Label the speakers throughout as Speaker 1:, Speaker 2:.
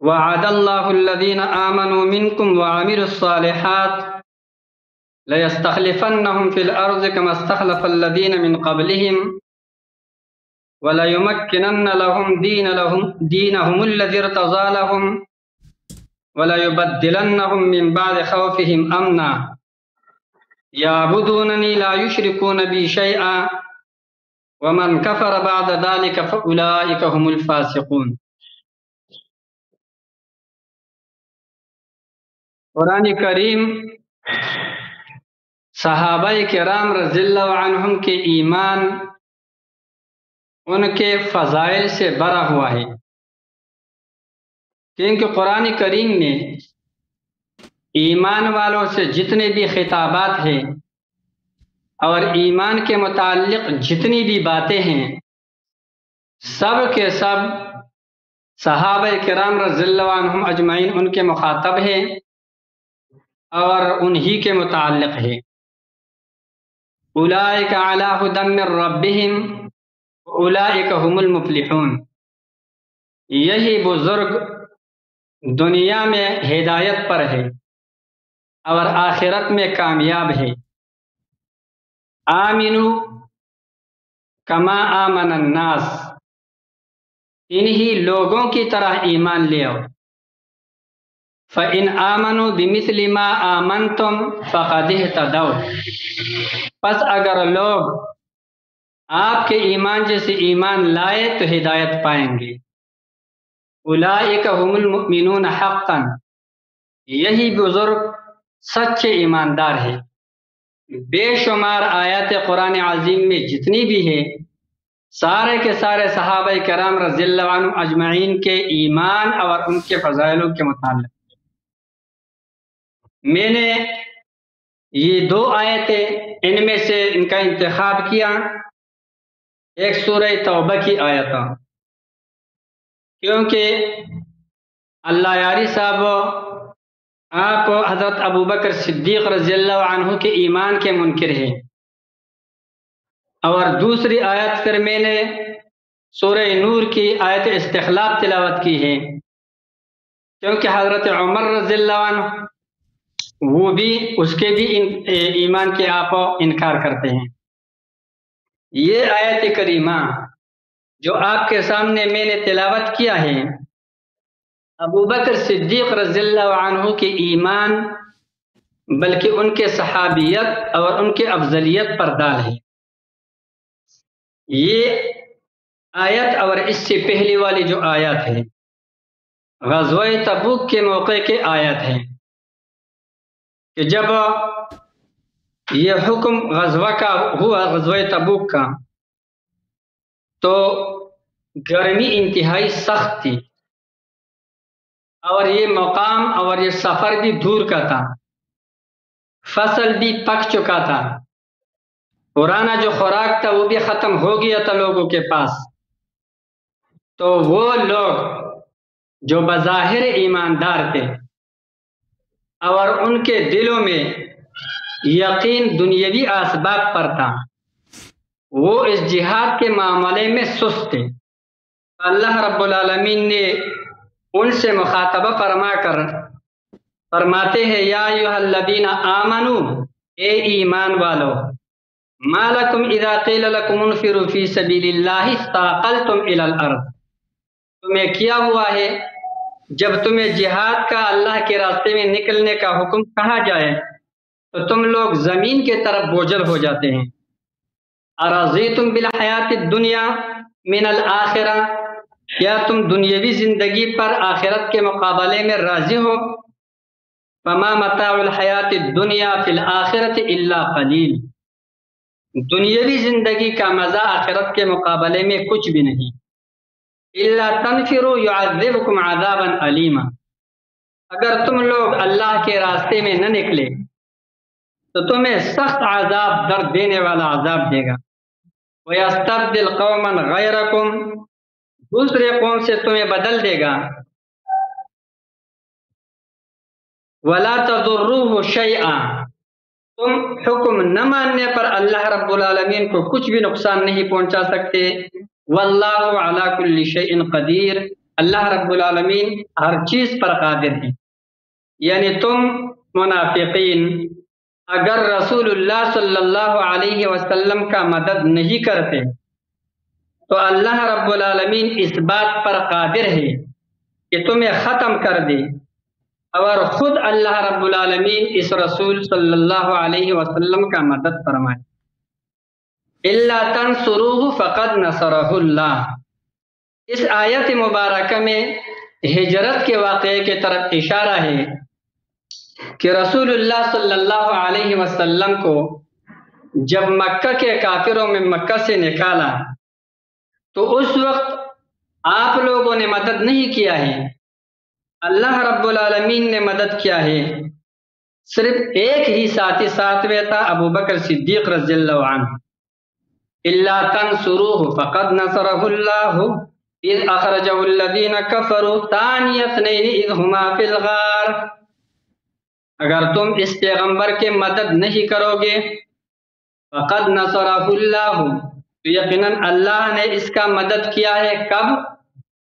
Speaker 1: وعد اللہ الذین آمنوا منکم وعملوا الصالحات لَيَسْتَخْلِفَنَّهُمْ فِي الْأَرْضِ كَمَا اسْتَخْلَفَ الَّذِينَ مِنْ قَبْلِهِمْ وَلَيُمَكِّنَنَّ لَهُمْ دِينَهُمُ الَّذِي ارْتَضَىٰ لَهُمْ وَلَيُبَدِّلَنَّهُمْ مِنْ بَعْدِ خَوْفِهِمْ أَمْنًا يَعْبُدُونَنِي لَا يُشْرِكُونَ بِي شَيْئًا وَمَنْ كَفَرَ بَعْدَ ذَلِكَ فَأُولَٰئِكَ هُمُ الْفَاسِقُونَ۔ قرآن کریم صحابہ کرام رضی اللہ عنہم کے ایمان، ان کے فضائل سے بھرا ہوا ہے، کیونکہ قرآن کریم میں ایمان والوں سے جتنے بھی خطابات ہیں اور ایمان کے متعلق جتنی بھی باتیں ہیں، سب کے سب صحابہ کرام رضی اللہ عنہم اجمعین ان کے مخاطب ہیں اور انہی کے متعلق ہے۔ اولئک علی ھدی من ربہم اولئک ھم المفلحون، یہی بزرگ دنیا میں ہدایت پر ہے اور آخرت میں کامیاب ہے۔ آمنو کما آمن الناس، انہی لوگوں کی طرح ایمان لے آؤ۔ فَإِنْ آمَنُوا بِمِثْلِ مَا آمَنْتُمْ فَقَدِ اهْتَدَوْا، پس اگر لوگ آپ کے ایمان جیسے ایمان لائے تو ہدایت پائیں گے۔ اولئک هم المؤمنون حقا، یہی بزرگ سچے ایماندار ہے۔ بے شمار آیات قرآن عظیم میں جتنی بھی ہے، سارے کے سارے صحابہ کرام رضی اللہ عنہ اجمعین کے ایمان اور ان کے فضائلوں کے متعلق۔ میں نے یہ دو آیتیں ان میں سے ان کا انتخاب کیا، ایک سورہ توبہ کی آیت، کیونکہ اللہ یاری صاحب آپ حضرت ابوبکر صدیق رضی اللہ عنہ کے ایمان کے منکر ہیں، اور دوسری آیت پھر میں نے سورہ نور کی آیت استخلاف تلاوت کی ہے، کیونکہ حضرت عمر رضی اللہ عنہ وہ بھی اس کے بھی ایمان کے آپ انکار کرتے ہیں۔ یہ آیت کریمہ جو آپ کے سامنے میں نے تلاوت کیا ہے، ابوبکر صدیق رضی اللہ عنہ کے ایمان بلکہ ان کے صحابیت اور ان کے افضلیت پر دال ہے۔ یہ آیت اور اس سے پہلی والی جو آیت ہے غزوہ تبوک کے موقع کے آیت ہے، کہ جب یہ حکم غزوہ کا ہوا، غزوہ تبوک کا، تو گرمی انتہائی سخت تھی اور یہ مقام اور یہ سفر بھی دور کا تھا، فصل بھی پک چکا تھا، پرانا جو خوراک تھا وہ بھی ختم ہو گیا تھا لوگوں کے پاس۔ تو وہ لوگ جو بظاہر ایماندار تھے اور ان کے دلوں میں یقین دنیاوی اسباب پر تھا، وہ اس جہاد کے معاملے میں سست تھے۔ اللہ رب العالمین نے ان سے مخاطبہ فرما کر فرماتے ہیں، یا ایھا الذین آمنو، اے ایمان والو، ما لکم اذا قیل لکم انفروا فی سبیل اللہ اثاقلتم الی الارض، تمہیں کیا ہوا ہے جب تمہیں جہاد کا اللہ کے راستے میں نکلنے کا حکم کہا جائے تو تم لوگ زمین کے طرف بوجھل ہو جاتے ہیں۔ ارضیتم بالحیات الدنیا من الآخرہ، کیا تم دنیاوی زندگی پر آخرت کے مقابلے میں راضی ہو؟ فما متاع الحیات الدنیا فی الآخرۃ الا قلیل، دنیاوی زندگی کا مزہ آخرت کے مقابلے میں کچھ بھی نہیں۔ الا تنفروا يعذبكم عذابا علیما، اگر تم لوگ اللہ کے راستے میں نہ نکلے تو تمہیں سخت عذاب، درد دینے والا عذاب دے گا۔ وَيَسْتَبْدِلْ قَوْمًا غَيْرَكُمْ، دوسرے قوم سے تمہیں بدل دے گا۔ وَلَا تَضُرُّوهُ شَيْئًا، تم حکم نہ ماننے پر اللہ رب العالمین کو کچھ بھی نقصان نہیں پہنچا سکتے۔ واللہ علی کل شیء قدیر، اللہ رب العالمین ہر چیز پر قادر ہے. یعنی تم منافقین اگر رسول اللہ صلی اللہ علیہ وسلم کا مدد نہیں کرتے تو اللہ رب العالمین اس بات پر قادر ہے کہ تمہیں ختم کر دے، اور خود اللہ رب العالمین اس رسول صلی اللہ علیہ وسلم کا مدد فرمائے. الا تنصروه فقد نصرہ اللہ. اس آیت مبارکہ میں ہجرت کے واقعے کی طرف اشارہ ہے کہ رسول اللہ صلی اللہ علیہ وسلم کو جب مکہ کے کافروں میں مکہ سے نکالا تو اس وقت آپ لوگوں نے مدد نہیں کیا ہے، اللہ رب العالمین نے مدد کیا ہے. صرف ایک ہی ساتھی ساتھ میں تھا، ابو بکر صدیق رضی اللہ عنہ. الا تنصروه فقد نصرہ اللہ اذ اخرجہ الذین کفروا ثانی اثنین اذ ہما فی الغار. اگر تم اس پیغمبر کے مدد نہیں کرو گے فقد نصرہ اللہ، تو یقیناً اللہ نے اس کا مدد کیا ہے. کب؟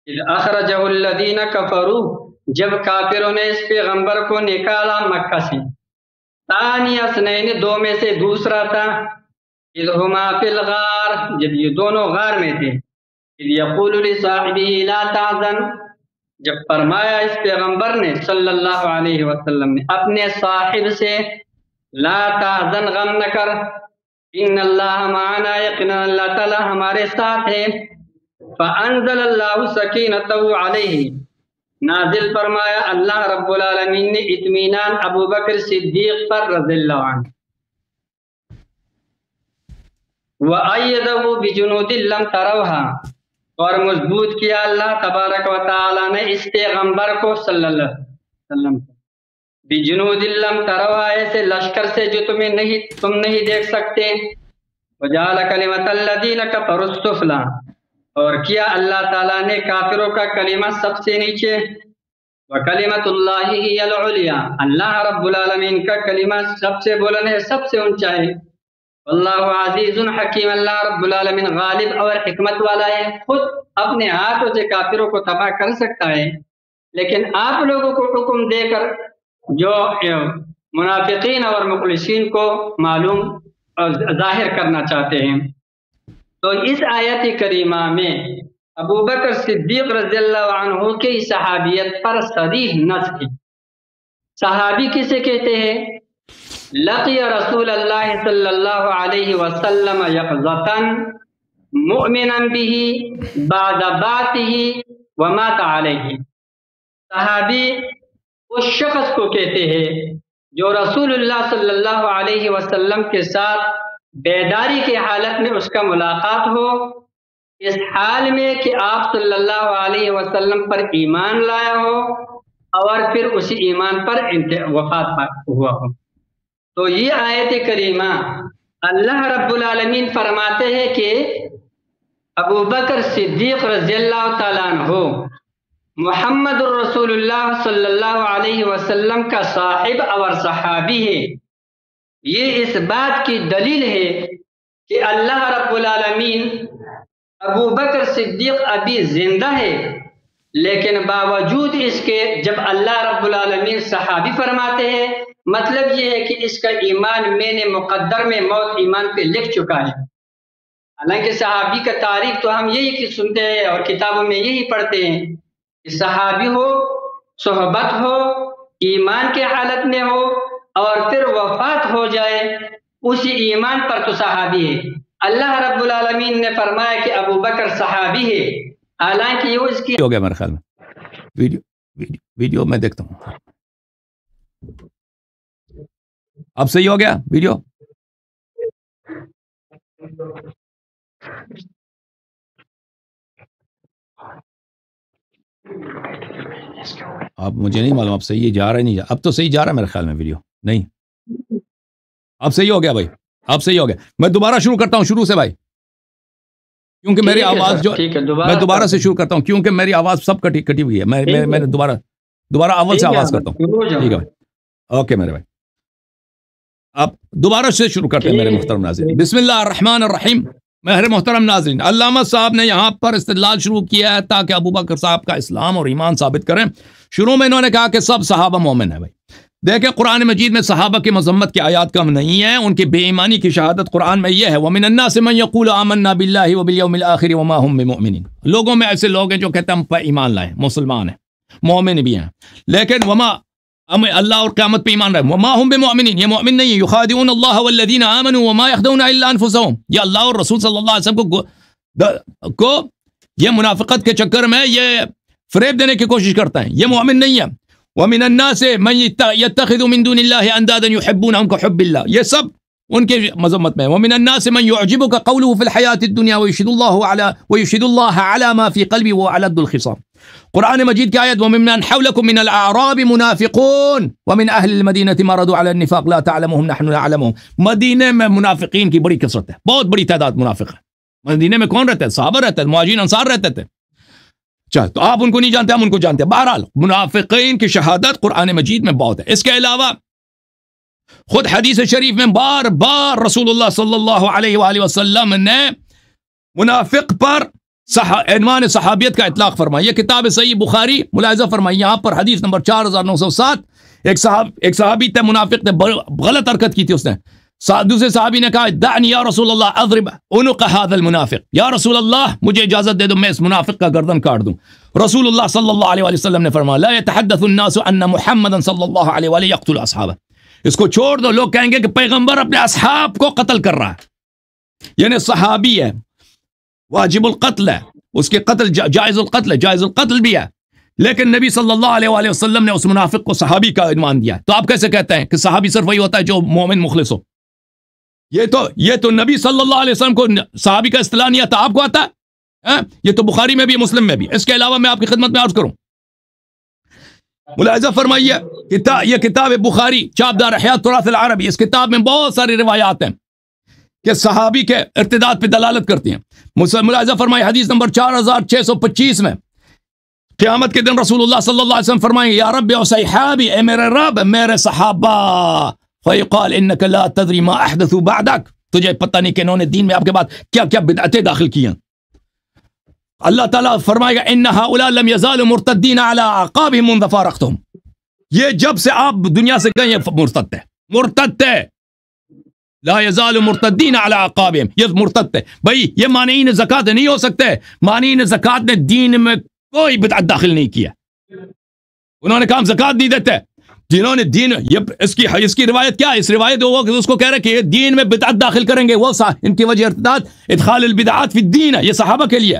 Speaker 1: اذ اخرجہ الذین کفروا، جب کافروں نے اس پیغمبر کو نکالا مکہ سے. ثانی اثنین، دو میں سے دوسرا تھا. اذ ہما فی الغار، جب یہ دونوں غار میں تھے. اذ یقول لصاحبہ لا تحزن، جب فرمایا اس پیغمبر نے صلی اللہ علیہ وسلم نے اپنے صاحب سے لا تحزن، غم نہ کر، ان اللہ معنا، یقینا اللہ تعالی ہمارے ساتھ ہے. فانزل اللہ سکینتہ علیہ، نازل فرمایا اللہ رب العالمین نے اطمینان ابو بکر صدیق پر رضی اللہ عنہ. وَأَيَّدَهُ بِجُنُودٍ لَمْ تَرَوْهَا، اور مضبوط کیا اللہ تبارک و تعالی نے اس پیغمبر کو صلی اللہ علیہ وسلم بِجُنُودٍ لَمْ تَرَوْهَا، ایسے لشکر سے جو تم نہیں دیکھ سکتے. وَجَعَلَ كَلِمَةَ الَّذِينَ كَفَرُوا السُّفْلَىٰ، اور کیا اللہ تعالیٰ نے کافروں کا کلمہ سب سے نیچے. وَكَلِمَةُ اللَّهِ هِيَ الْعُلْيَا، اللہ رب العالمین کا کلمہ سب سے بلند ہے، سب سے اونچا ہے. اللہ عزیز حکیم، اللہ رب العالمین غالب اور حکمت والا ہے. خود اپنے ہاتھوں سے کافروں کو تباہ کر سکتا ہے، لیکن آپ لوگوں کو حکم دے کر جو منافقین اور مخلصین کو معلوم اور ظاہر کرنا چاہتے ہیں. تو اس آیت کریمہ میں ابو بکر صدیق رضی اللہ عنہ کی صحابیت پر صریح نص ہے. صحابی کسے کہتے ہیں؟ لقی رسول اللہ صلی اللہ علیہ وسلم یقظۃ مؤمنا به بعد بعثه ومات علیہ. صحابی اس شخص کو کہتے ہیں جو رسول اللہ صلی اللہ علیہ وسلم کے ساتھ بیداری کی حالت میں اس کا ملاقات ہو، اس حال میں کہ آپ صلی اللہ علیہ وسلم پر ایمان لایا ہو اور پھر اسی ایمان پر وفات ہوا ہو. تو یہ آیت کریمہ اللہ رب العالمین فرماتے ہیں کہ ابو بکر صدیق رضی اللہ تعالیٰ عنہ محمد الرسول اللہ صلی اللہ علیہ وسلم کا صاحب اور صحابی ہے. یہ اس بات کی دلیل ہے کہ اللہ رب العالمین ابو بکر صدیق ابھی زندہ ہے، لیکن باوجود اس کے جب اللہ رب العالمین صحابی فرماتے ہیں، مطلب یہ ہے کہ اس کا ایمان میں نے مقدر میں موت ایمان پہ لکھ چکا ہے. حالانکہ صحابی کا تاریخ تو ہم یہی سنتے ہیں اور کتابوں میں یہی پڑھتے ہیں کہ صحابی ہو، صحبت ہو، ایمان کے حالت میں ہو اور پھر وفات ہو جائے، اسی ایمان پر تو صحابی ہے. اللہ رب العالمین نے فرمایا کہ ابو بکر صحابی ہے، حالانکہ یہ اس کی
Speaker 2: ہو گیا میرے خیال میں. ویڈیو میں دیکھتا ہوں. اب صحیح ہو گیا ویڈیو؟ اب مجھے نہیں معلوم اب صحیح جا رہا ہے نہیں جا. اب تو صحیح جا رہا ہے میرے خیال میں ویڈیو. نہیں اب صحیح ہو گیا بھائی، اب صحیح ہو گیا. میں دوبارہ شروع کرتا ہوں شروع سے بھائی، کیونکہ میری آواز جو میں دوبارہ سے شروع کرتا ہوں کیونکہ میری آواز سب کٹی ہوئی ہے. میں دوبارہ اول سے آواز کرتا ہوں. ٹھیک ہے بھائی، اوکے میرے بھائی. آپ دوبارہ سے شروع کرتے ہیں میرے محترم ناظرین. بسم اللہ الرحمن الرحیم. میرے محترم ناظرین، علامہ صاحب نے یہاں پر استدلال شروع کیا ہے تاکہ ابو بکر صاحب کا اسلام اور ایمان ثابت کریں۔ شروع میں انہوں نے کہا کہ سب صحابہ مومن ہیں۔ بھائی دیکھیں قرآن مجید میں صحابہ کی مذمت کی آیات کم نہیں ہیں، ان کی بے ایمانی کی شہادت قرآن میں یہ ہے، وَمِنَ النَّاسِ مَن يَقُولُ آمَنَّا بِاللَّهِ وَبِالْيَوْمِ الْآخِرِ وَمَا هُم بِمُؤْمِنِينَ۔ لوگوں میں ایسے لوگ ہیں جو کہتے ہیں ہم پر ایمان لائیں، مسلمان ہیں، مومن بھی ہیں، لیکن ہم اللہ اور قیامت پہ ایمان رہے، وما هم بمؤمنین، یہ مومن نہیں ہے، یخادعون اللہ والذین آمنوا وما یخدعون الا انفسهم، یہ اللہ اور رسول صلی اللہ علیہ وسلم کو یہ منافقت کے چکر میں یہ فریب دینے کی کوشش کرتا ہے، یہ مومن نہیں ہے۔ ومن الناس من يتخذ من دون الله اندادا يحبونهم كحب الله، یہ سب ان کے مذمت میں۔ ومن الناس من يعجبك قوله في الحياة الدنيا ويشهد الله على ما في قلبه وألد الخصام۔ قرآن مجید کی آیت وَمِمَّنْ حَوْلَكُم مِّنَ الْأَعْرَابِ مُنَافِقُونَ وَمِنْ أَهْلِ الْمَدِينَةِ مَرَدُوا عَلَى النِّفَاقِ لَا تَعْلَمُهُمْ نَحْنُ نَعْلَمُهُمْ۔ مدینے میں منافقین کی بڑی کثرت ہے، بہت بڑی تعداد منافق ہے۔ مدینے میں کون رہتے ہیں؟ صحابہ رہتے ہیں، مہاجرین انصار رہتے تھے۔ چل تو آپ ان کو نہیں جانتے، ہم ان کو جانتے ہیں۔ بہرحال منافقین کی شہادت قرآن مجید میں بہت ہے۔ اس کے علاوہ خود حدیث شریف میں بار بار رسول اللہ صلی اللہ علیہ وآلہ وسلم نے منافق پر عنوان صحابیت کا اطلاق فرمایا۔ یہ کتاب صحیح بخاری ملاحظہ فرمائی، یہاں پر حدیث نمبر 4907 ایک صحابی تھے، منافق تھے، غلط حرکت کی تھی اس نے۔ دوسرے صحابی نے کہا دعنی یا رسول اللہ اضرب عنق هذا المنافق، یا رسول اللہ مجھے اجازت دے دو میں اس منافق کا گردن کاٹ دوں۔ رسول اللہ صلی اللہ علیہ وسلم نے فرمایا لا يتحدث الناس ان محمدا صلی اللہ علیہ وآلہ يقتل اصحابہ، اس کو چھوڑ دو، لوگ کہیں گے کہ پیغمبر اپنے اصحاب کو قتل کر رہا ہے، یعنی صحابی ہے، واجب القتل ہے، اس کے قتل جائز القتل ہے، جائز القتل بھی ہے، لیکن نبی صلی اللہ علیہ وآلہ وسلم نے اس منافق کو صحابی کا عنوان دیا۔ تو آپ کیسے کہتے ہیں کہ صحابی صرف وہی ہوتا ہے جو مومن مخلص ہو؟ یہ تو نبی صلی اللہ علیہ وسلم کو صحابی کا اصطلاح نہیں آتا، آپ کو آتا ہے؟ یہ تو بخاری میں بھی، مسلم میں بھی۔ اس کے علاوہ میں آپ کی خدمت میں عرض کروں، ملاحظہ فرمائیے یہ کتاب بخاری چاپدار احیاء تراث العربی، اس کتاب میں بہت ساری روایات ہیں کہ صحابی کے ارتداد پہ دلالت کرتی ہیں۔ ملاحظہ فرمائیے حدیث نمبر 4625 میں قیامت کے دن رسول اللہ صلی اللہ علیہ وسلم فرمائیں یا رب و صحابی، اے میرے رب میرے صحابہ، فیقال انک لا تدری ما احدثوا بعدک، تجھے پتہ نہیں کہ انہوں نے دین میں آپ کے بعد کیا کیا بدعتیں داخل کی ہیں۔ اللہ تعالیٰ فرمائے گا ان هؤلاء لم يزالوا مرتدین علی اعقابهم منذ فارقتهم، یہ جب سے آپ دنیا سے گئے ہیں مرتد تھے، لا يزال مرتدین علی اعقابهم، یہ مرتد تھے۔ بھائی یہ مانعین زکوٰۃ نہیں ہو سکتے، مانعین زکوٰۃ نے دین میں کوئی بدعت داخل نہیں کیا، انہوں نے کہا ہم زکوٰۃ نہیں دیتے۔ جنہوں نے دین اس کی روایت کیا ہے؟ اس روایت وہ اس کو کہہ رہے کہ دین میں بدعت داخل کریں گے، وہ ان کی وجہ ارتداد ادخال البدعات فی الدین ہے، یہ صحابہ کے لیے۔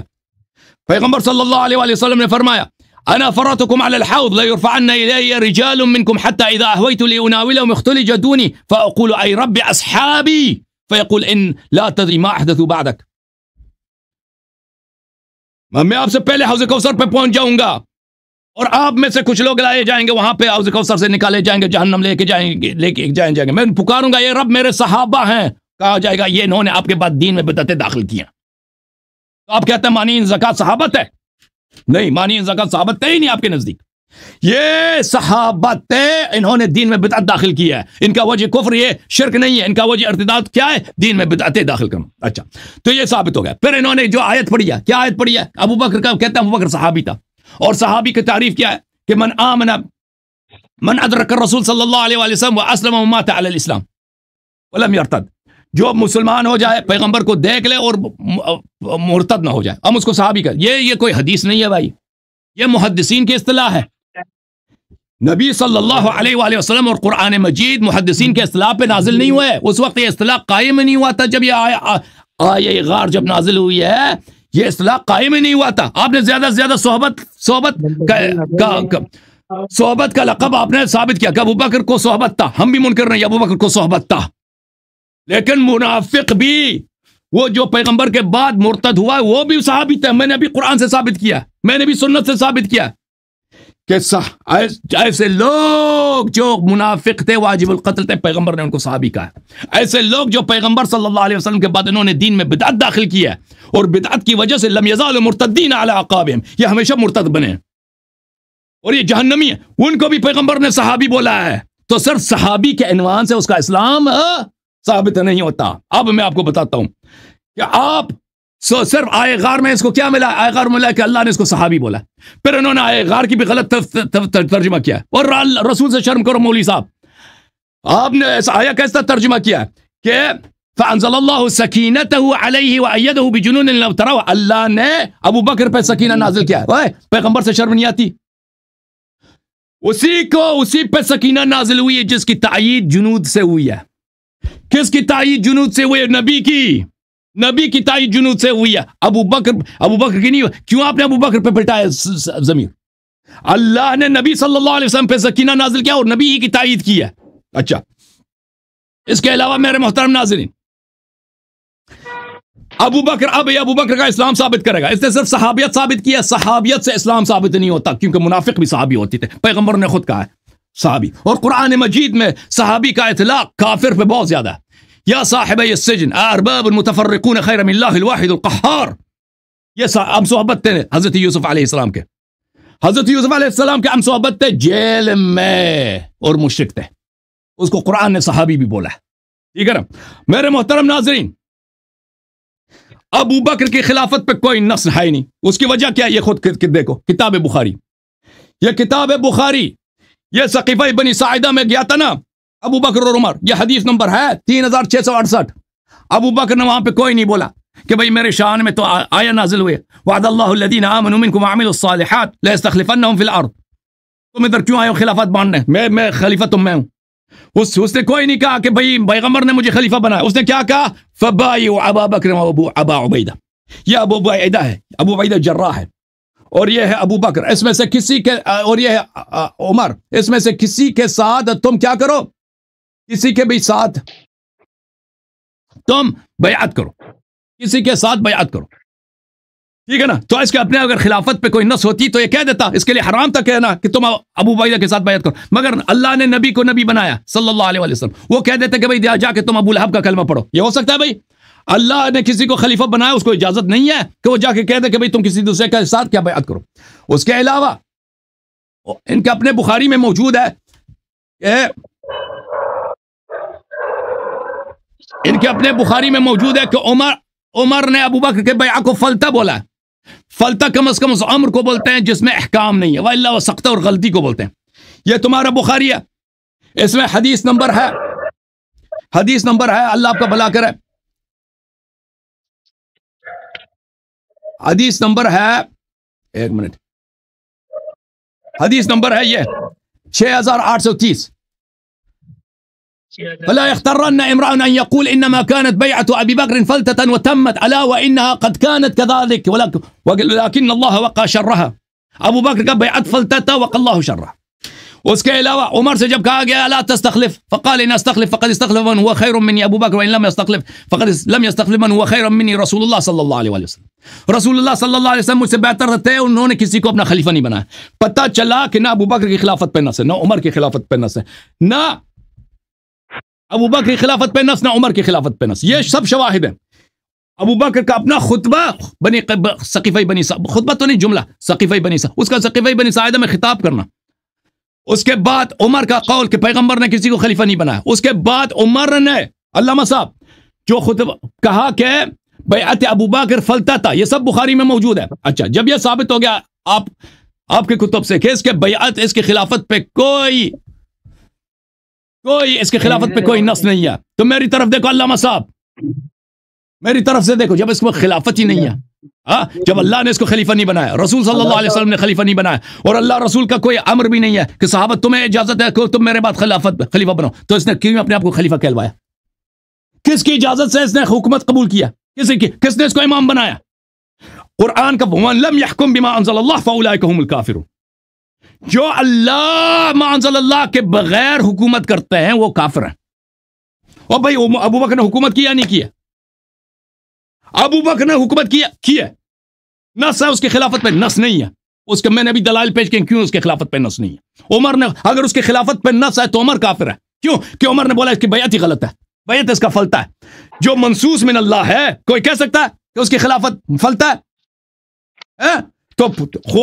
Speaker 2: پیغمبر صلی اللہ علیہ وآلہ وسلم نے فرمایا انا فرطكم على الحوض لا يرفعن الي رجال منكم حتى اذا اهويت لاناولهم اختلج دوني فاقول اي رب اصحابي فيقول ان لا تدري ما احدثوا بعدك، میں آپ سے پہلے حوض کوثر پہ پہنچ جاؤں گا اور آپ میں سے کچھ لوگ لائے جائیں گے، وہاں پہ حوض کوثر سے نکالے جائیں گے، جہنم لے کے جائیں گے، میں پکاروں گا یہ رب میرے صحابہ ہیں، کہا جائے گا یہ انہوں نے آپ کے بعد دین میں بدعتیں داخل کی ہیں۔ تو آپ کہتے ہیں مانعین زکوٰۃ صحابت ہے؟ نہیں، مانعین زکوٰۃ صحابت ہے ہی نہیں آپ کے نزدیک، یہ صحابت ہے، انہوں نے دین میں بدعت داخل کی ہے، ان کا وجہ کفر یہ شرک نہیں ہے، ان کا وجہ ارتداد کیا ہے؟ دین میں بدعتیں داخل کرنا۔ اچھا تو یہ ثابت ہو گیا۔ پھر انہوں نے جو آیت پڑھی ہے، کیا آیت پڑھی ہے؟ ابو بکر کا کہتے ہیں ابو بکر صحابی تھا، اور صحابی کی تعریف کیا ہے کہ من ادرک الرسول صلی اللہ علیہ وآلہ وسلم واسلم ومات علی الاسلام ولم یرتد، جو مسلمان ہو جائے، پیغمبر کو دیکھ لے اور مرتد نہ ہو جائے، ہم اس کو صحابی کا۔ یہ کوئی حدیث نہیں ہے بھائی، یہ محدثین کی اصطلاح ہے۔ نبی صلی اللہ علیہ وآلہ وسلم اور قرآن مجید محدثین کے اصطلاح پہ نازل نہیں ہوئے، اس وقت یہ اصطلاح قائم نہیں ہوا تھا، جب یہ آیہ غار جب نازل ہوئی ہے یہ اصطلاح قائم ہی نہیں ہوا تھا۔ آپ نے زیادہ سے زیادہ صحبت کا لقب آپ نے ثابت کیا کہ ابو بکر کو صحبت تھا، ہم بھی منکر نہیں، ابو بکر کو صحبت تھا، لیکن منافق بھی وہ جو پیغمبر کے بعد مرتد ہوا ہے وہ بھی صحابی تھا، میں نے بھی قرآن سے ثابت کیا، میں نے بھی سنت سے ثابت کیا کہ ایسے لوگ جو منافق تھے واجب القتل تھے، پیغمبر نے ان کو صحابی کہا۔ ایسے لوگ جو پیغمبر صلی اللہ علیہ وسلم کے بعد انہوں نے دین میں بدعت داخل کی ہے اور بدعت کی وجہ سے لم یزالوا مرتدین علی اعقابہم، یہ ہمیشہ مرتد بنے اور یہ جہنمی ہیں، ان کو بھی پیغمبر نے صحابی بولا ہے۔ تو صرف صحابی کے عنوان سے اس کا اسلام ثابت نہیں ہوتا۔ اب میں آپ کو بتاتا ہوں کہ آپ صرف آئے غار میں اس کو کیا ملا؟ آئے غار ملا کہ اللہ نے اس کو صحابی بولا، پھر انہوں نے آئے غار کی بھی غلط ترجمہ کیا، اور رسول سے شرم کرو مولوی صاحب، آپ نے اس آیا کیسا ترجمہ کیا کہ فانزل اللہ سکینتہ علیہ وایدہ بجنون لم تروا، اللہ نے ابو بکر پہ سکینہ نازل کیا۔ پیغمبر سے شرم نہیں آتی؟ اسی پہ سکینہ نازل ہوئی ہے جس کی تائید جنود سے ہوئی ہے۔ کس کی تائید جنود سے ہوئی ہے؟ نبی کی تائید جنود سے ہوئی ہے، ابو بکر کی نہیں ہوئی۔ کیوں آپ نے ابو بکر پہ پلٹایا ضمیر؟ اللہ نے نبی صلی اللہ علیہ وسلم پہ سکینہ نازل کیا اور نبی ہی کی تائید کی ہے۔ اچھا، اس کے علاوہ میرے محترم ناظرین، ابو بکر کا اسلام ثابت کرے گا، اس نے صرف صحابیت ثابت کیا، صحابیت سے اسلام ثابت نہیں ہوتا، کیونکہ منافق بھی صحابی ہوتے تھے، پیغمبر نے خود کہا ہے صحابی، اور قرآن مجید میں صحابی کا اطلاق کافر پہ بہت زیادہ ہے۔ یا صاحبی السجن ارباب متفرقون خیر من اللہ الواحد القہار، یہ ہم صحبت تھے حضرت یوسف علیہ السلام کے، ہم صحبت تھے جیل میں اور مشرک تھے، اس کو قرآن نے صحابی بھی بولا ہے، ٹھیک ہے نا میرے محترم ناظرین؟ ابو بکر کی خلافت پہ کوئی نص ہے ہی نہیں، اس کی وجہ کیا؟ یہ خود دیکھو کتاب بخاری، یہ ثقیفہ بنی ساعدہ میں گیا تھا نا ابو بکر اور عمر، یہ حدیث نمبر ہے 3668۔ ابو بکر نے وہاں پہ کوئی نہیں بولا کہ بھئی میرے شان میں تو آیا نازل ہوئے وعد اللہ الذین آمنوا منکم وعملوا الصالحات لیستخلفنہم فی الارض، تم ادھر کیوں آئے ہو خلافت باندھنے؟ میں خلیفہ تم میں ہوں۔ اس نے کوئی نہیں کہا کہ بھئی پیغمبر نے مجھے خلیفہ بنایا، اس نے کیا کہا؟ فبایعوا ابا بکر و ابا عبیدہ، یہ ابو عبیدہ ہے، ابو عبیدہ جراح ہے، اور یہ ہے ابو بکر، اس میں سے کسی کے، اور یہ ہے عمر، اس میں سے کسی کے ساتھ تم کیا کرو؟ کسی کے بھی ساتھ تم بیعت کرو، کسی کے ساتھ بیعت کرو، ٹھیک ہے نا؟ تو اس کے اپنے اگر خلافت پہ کوئی نص ہوتی تو یہ کہہ دیتا، اس کے لیے حرام تھا کہنا کہ تم ابو عبیدہ کے ساتھ بیعت کرو، مگر اللہ نے نبی کو نبی بنایا صلی اللہ علیہ وسلم، وہ کہہ دیتے کہ بھئی جا کے تم ابو لہب کا کلمہ پڑھو۔ یہ ہو سکتا ہے بھئی؟ اللہ نے کسی کو خلیفہ بنایا، اس کو اجازت نہیں ہے کہ وہ جا کے کہہ دے کہ بھئی تم کسی دوسرے کے ساتھ کیا بیعت کرو۔ اس کے علاوہ ان کے اپنے بخاری میں موجود ہے کہ عمر نے ابو بکر کے بیعہ کو فلتہ بولا ہے۔ فلتہ کم از کم اس امر کو بولتے ہیں جس میں احکام نہیں ہے، وَإِلَّا وہ سختہ اور غلطی کو بولتے ہیں۔ یہ تمہارا بخاری ہے، اس میں حدیث نمبر ہے، اللہ آپ کا بھلا کرے، حدیث نمبر ہے، ایک منٹ، حدیث نمبر ہے یہ 6830۔ فلا يخترن امرأ ان يقول انما كانت بيعة ابي بكر فلتة وتمت الا وانها قد كانت كذلك ولكن الله وقى شرها، ابو بکر کا بیعت فلتہ تھا وقى الله شرها۔ اس کے علاوہ عمر سے جب کہا گیا لا تستخلف فقال ان استخلف فقد استخلف من هو خير مني ابو بکر وان لم يستخلف فقد لم يستخلف من هو خير مني رسول اللہ صلی اللہ علیہ وسلم، رسول اللہ صلی اللہ علیہ وسلم مجھ سے بہتر تھے، انہوں نے کسی کو اپنا خلیفہ نہیں بنایا۔ پتہ چلا کہ نہ ابو بکر کی خلافت پہ نص ہے، نہ عمر کی خلافت پہ نص ہے، نہ ابو بکر کی خلافت پہ نص، نہ عمر کی خلافت پہ نص، یہ سب شواہد ہیں۔ ابو بکر کا اپنا خطبہ ثقیفہ بنی خطبہ تو نہیں، جملہ ثقیفہ بنی اس کا ثقیفہ بنی ساعدہ میں خطاب کرنا، اس کے بعد عمر کا قول کہ پیغمبر نے کسی کو خلیفہ نہیں بنایا، اس کے بعد عمر نے علامہ صاحب جو خطبہ کہا کہ بیعت ابو بکر فلتہ تھا، یہ سب بخاری میں موجود ہے۔ اچھا، جب یہ ثابت ہو گیا آپ کے کتب سے کہ اس کے بیعت، اس کی خلافت پہ کوئی اس کی خلافت پہ کوئی نص نہیں ہے، تو میری طرف دیکھو علامہ صاحب، میری طرف سے دیکھو، جب اس کو خلافت ہی نہیں ہے، جب اللہ نے اس کو خلیفہ نہیں بنایا، رسول صلی اللہ علیہ وسلم نے خلیفہ نہیں بنایا، اور اللہ رسول کا کوئی امر بھی نہیں ہے کہ صحابہ تمہیں اجازت ہے کہ تم میرے بعد خلیفہ بنو، تو اس نے کیوں اپنے آپ کو خلیفہ کہلوایا؟ کس کی اجازت سے اس نے حکومت قبول کیا؟ کس نے اس کو امام بنایا؟ قرآن کا وَمَن لَمْ يَحْكُمْ بِمَا أَنزَلَ اللَّهُ فَأُولَٰئِكَ هُمُ الْكَافِرُونَ، جو اللہ ما انزل اللہ کے بغیر حکومت کرتے ہیں وہ کافر ہیں۔ اور بھائی ابو بکر نے حکومت کیا نہیں کیا؟ ابو بکر نے حکومت کیا، نص ہے اس کی خلافت پہ نص نہیں ہے، اس کے میں نے بھی دلائل پیش کیے کیوں اس کی خلافت پہ نص نہیں ہے۔ عمر نے اگر اس کی خلافت پہ نص ہے تو عمر کافر ہے، کیوں کہ عمر نے بولا اس کی بیعت ہی غلط ہے، بیعت اس کا فلتہ ہے، جو منصوص من اللہ ہے کوئی کہہ سکتا ہے کہ اس کی خلافت فلتہ ہے؟ تو